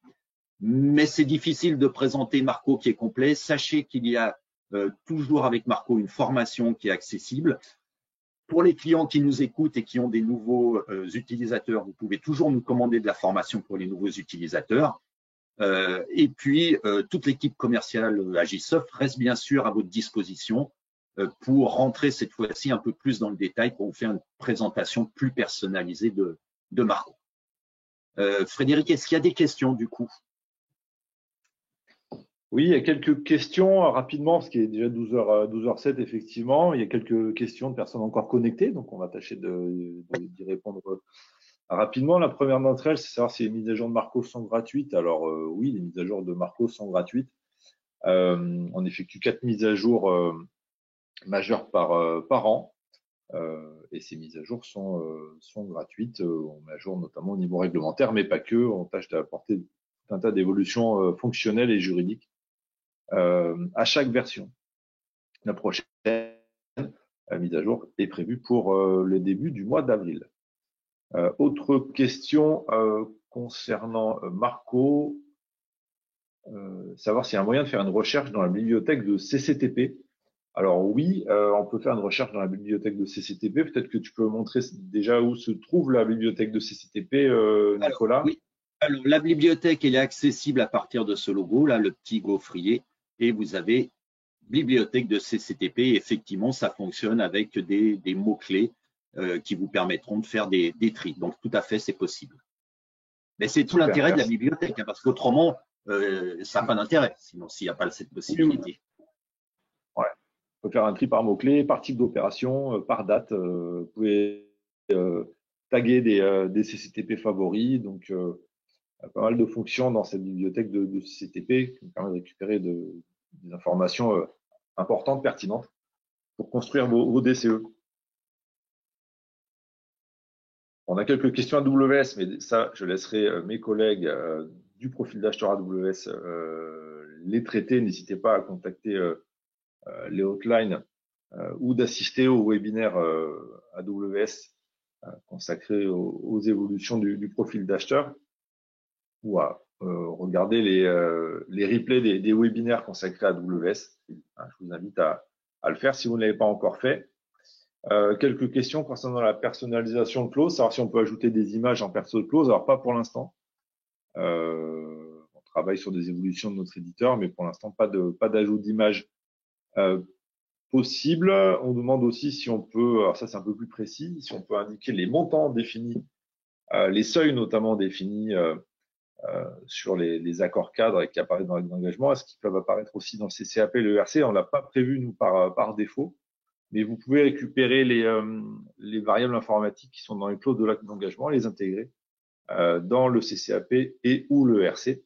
mais c'est difficile de présenter Marco qui est complet. Sachez qu'il y a toujours avec Marco une formation qui est accessible. Pour les clients qui nous écoutent et qui ont des nouveaux utilisateurs, vous pouvez toujours nous commander de la formation pour les nouveaux utilisateurs. Et puis, toute l'équipe commerciale Agisoft reste bien sûr à votre disposition pour rentrer cette fois-ci un peu plus dans le détail pour vous faire une présentation plus personnalisée de Marco. Frédéric, est-ce qu'il y a des questions du coup? Oui, il y a quelques questions rapidement, parce qu'il est déjà 12h07 effectivement. Il y a quelques questions de personnes encore connectées, donc on va tâcher d'y répondre rapidement. La première d'entre elles, c'est savoir si les mises à jour de Marco sont gratuites. Alors oui, les mises à jour de Marco sont gratuites. On effectue 4 mises à jour majeures par an. Et ces mises à jour sont gratuites. On met à jour notamment au niveau réglementaire, mais pas que. On tâche d'apporter un tas d'évolutions fonctionnelles et juridiques à chaque version. La prochaine mise à jour est prévue pour le début du mois d'avril. Autre question concernant Marco, savoir s'il y a un moyen de faire une recherche dans la bibliothèque de CCTP. Alors oui, on peut faire une recherche dans la bibliothèque de CCTP. Peut-être que tu peux montrer déjà où se trouve la bibliothèque de CCTP, Nicolas. Alors, oui. Alors, la bibliothèque, elle est accessible à partir de ce logo, là, le petit gaufrier, et vous avez bibliothèque de CCTP. Effectivement, ça fonctionne avec des mots-clés qui vous permettront de faire des tris. Donc, tout à fait, c'est possible. Mais c'est tout l'intérêt de la bibliothèque, hein, parce qu'autrement, ça n'a pas d'intérêt, sinon s'il n'y a pas cette possibilité. Ouais. On peut faire un tri par mots-clés, par type d'opération, par date. Vous pouvez taguer des CCTP favoris. Donc, il y a pas mal de fonctions dans cette bibliothèque de CCTP qui nous permet de récupérer des informations importantes, pertinentes pour construire vos DCE. On a quelques questions AWS, mais ça, je laisserai mes collègues du profil d'acheteur AWS les traiter. N'hésitez pas à contacter les hotlines ou d'assister au webinaire AWS consacré aux évolutions du profil d'acheteur ou à regarder les replays des webinaires consacrés à AWS. Je vous invite à le faire si vous ne l'avez pas encore fait. Quelques questions concernant la personnalisation de clause, savoir si on peut ajouter des images en perso de clause. Alors, pas pour l'instant. On travaille sur des évolutions de notre éditeur, mais pour l'instant, pas d'ajout d'images possible. On demande aussi si on peut, alors ça c'est un peu plus précis, si on peut indiquer les montants définis, les seuils notamment définis sur les accords cadres qui apparaissent dans l'acte d'engagement. Est-ce qu'ils peuvent apparaître aussi dans le CCAP et le ERC? On l'a pas prévu, nous, par défaut. Mais vous pouvez récupérer les variables informatiques qui sont dans les clauses de l'acte d'engagement, les intégrer dans le CCAP et ou le ERC.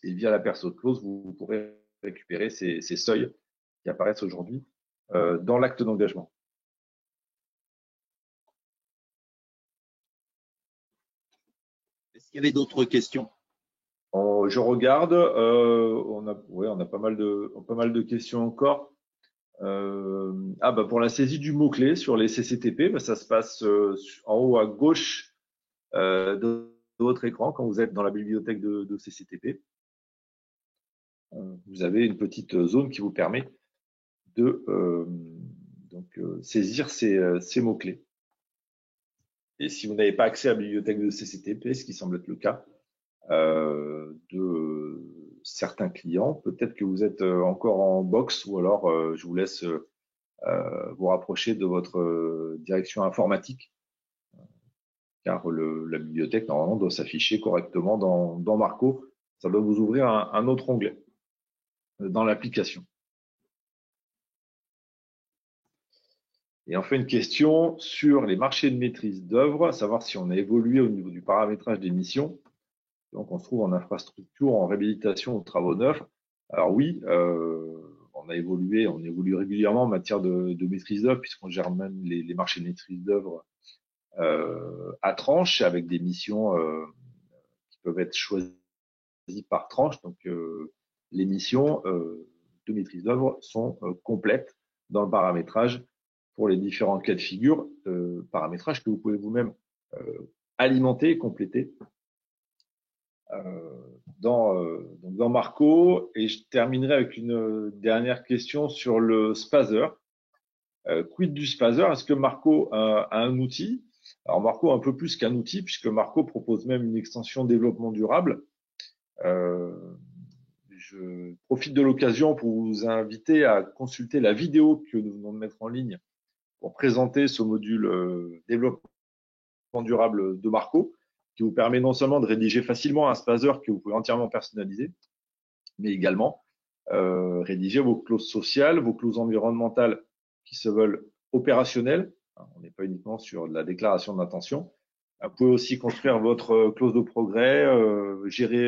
Et via la perso de clause, vous pourrez récupérer ces seuils qui apparaissent aujourd'hui dans l'acte d'engagement. Est-ce qu'il y avait d'autres questions? Je regarde, on a pas mal de questions encore. Pour la saisie du mot-clé sur les CCTP, ça se passe en haut à gauche de votre écran quand vous êtes dans la bibliothèque de CCTP. Vous avez une petite zone qui vous permet de saisir ces mots-clés. Et si vous n'avez pas accès à la bibliothèque de CCTP, ce qui semble être le cas de certains clients, peut-être que vous êtes encore en box, ou alors je vous laisse vous rapprocher de votre direction informatique, car la bibliothèque normalement doit s'afficher correctement dans Marco. Ça doit vous ouvrir un autre onglet dans l'application. Et enfin, une question sur les marchés de maîtrise d'œuvre, à savoir si on a évolué au niveau du paramétrage des missions. Donc, on se trouve en infrastructure, en réhabilitation ou travaux neufs. Alors oui, on évolue régulièrement en matière de maîtrise d'œuvre, puisqu'on gère même les marchés de maîtrise d'œuvre à tranche, avec des missions qui peuvent être choisies par tranche. Donc, les missions de maîtrise d'œuvre sont complètes dans le paramétrage pour les différents cas de figure, paramétrage que vous pouvez vous-même alimenter et compléter dans Marco. Et je terminerai avec une dernière question sur le Spazer. Quid du Spazer? Est-ce que Marco a un outil? Alors Marco a un peu plus qu'un outil, puisque Marco propose même une extension développement durable. Je profite de l'occasion pour vous inviter à consulter la vidéo que nous venons de mettre en ligne pour présenter ce module développement durable de Marco, qui vous permet non seulement de rédiger facilement un Spazer que vous pouvez entièrement personnaliser, mais également rédiger vos clauses sociales, vos clauses environnementales qui se veulent opérationnelles. On n'est pas uniquement sur de la déclaration d'intention. Vous pouvez aussi construire votre clause de progrès, gérer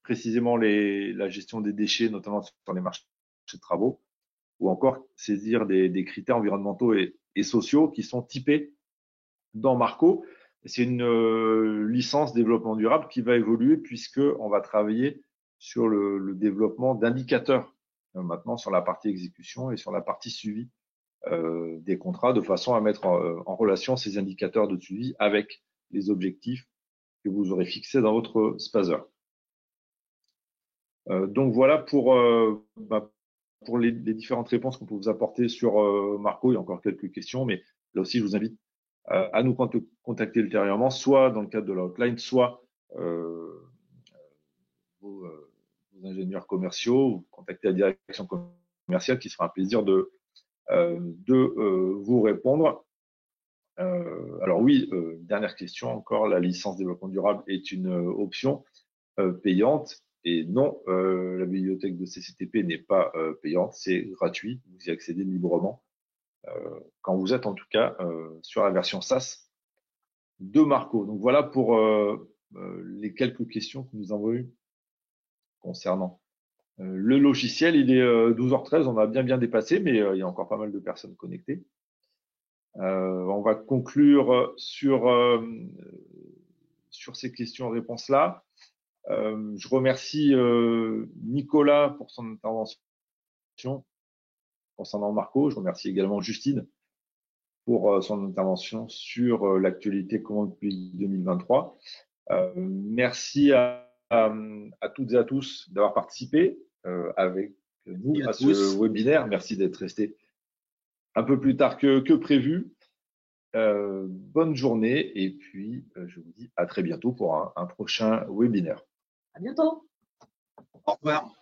précisément la gestion des déchets, notamment sur les marchés de travaux, ou encore saisir des critères environnementaux et sociaux qui sont typés dans Marco. C'est une licence développement durable qui va évoluer, puisqu'on va travailler sur le développement d'indicateurs maintenant sur la partie exécution et sur la partie suivi des contrats, de façon à mettre en relation ces indicateurs de suivi avec les objectifs que vous aurez fixés dans votre Spazer. Donc voilà pour les différentes réponses qu'on peut vous apporter sur Marco. Il y a encore quelques questions, mais là aussi je vous invite à nous contacter ultérieurement, soit dans le cadre de la hotline, soit vos ingénieurs commerciaux, ou contacter la direction commerciale, qui sera un plaisir de vous répondre. Alors oui, dernière question encore, la licence développement durable est une option payante, et non, la bibliothèque de CCTP n'est pas payante, c'est gratuit, vous y accédez librement quand vous êtes en tout cas sur la version SaaS de Marco. Donc voilà pour les quelques questions que nous avons eues concernant le logiciel. Il est 12h13, on a bien dépassé, mais il y a encore pas mal de personnes connectées. On va conclure sur ces questions-réponses-là. Je remercie Nicolas pour son intervention concernant Marco. Je remercie également Justine pour son intervention sur l'actualité commande publique 2023. Merci à toutes et à tous d'avoir participé avec nous à ce webinaire. Merci d'être resté un peu plus tard que prévu. Bonne journée, et puis je vous dis à très bientôt pour un prochain webinaire. À bientôt. Au revoir.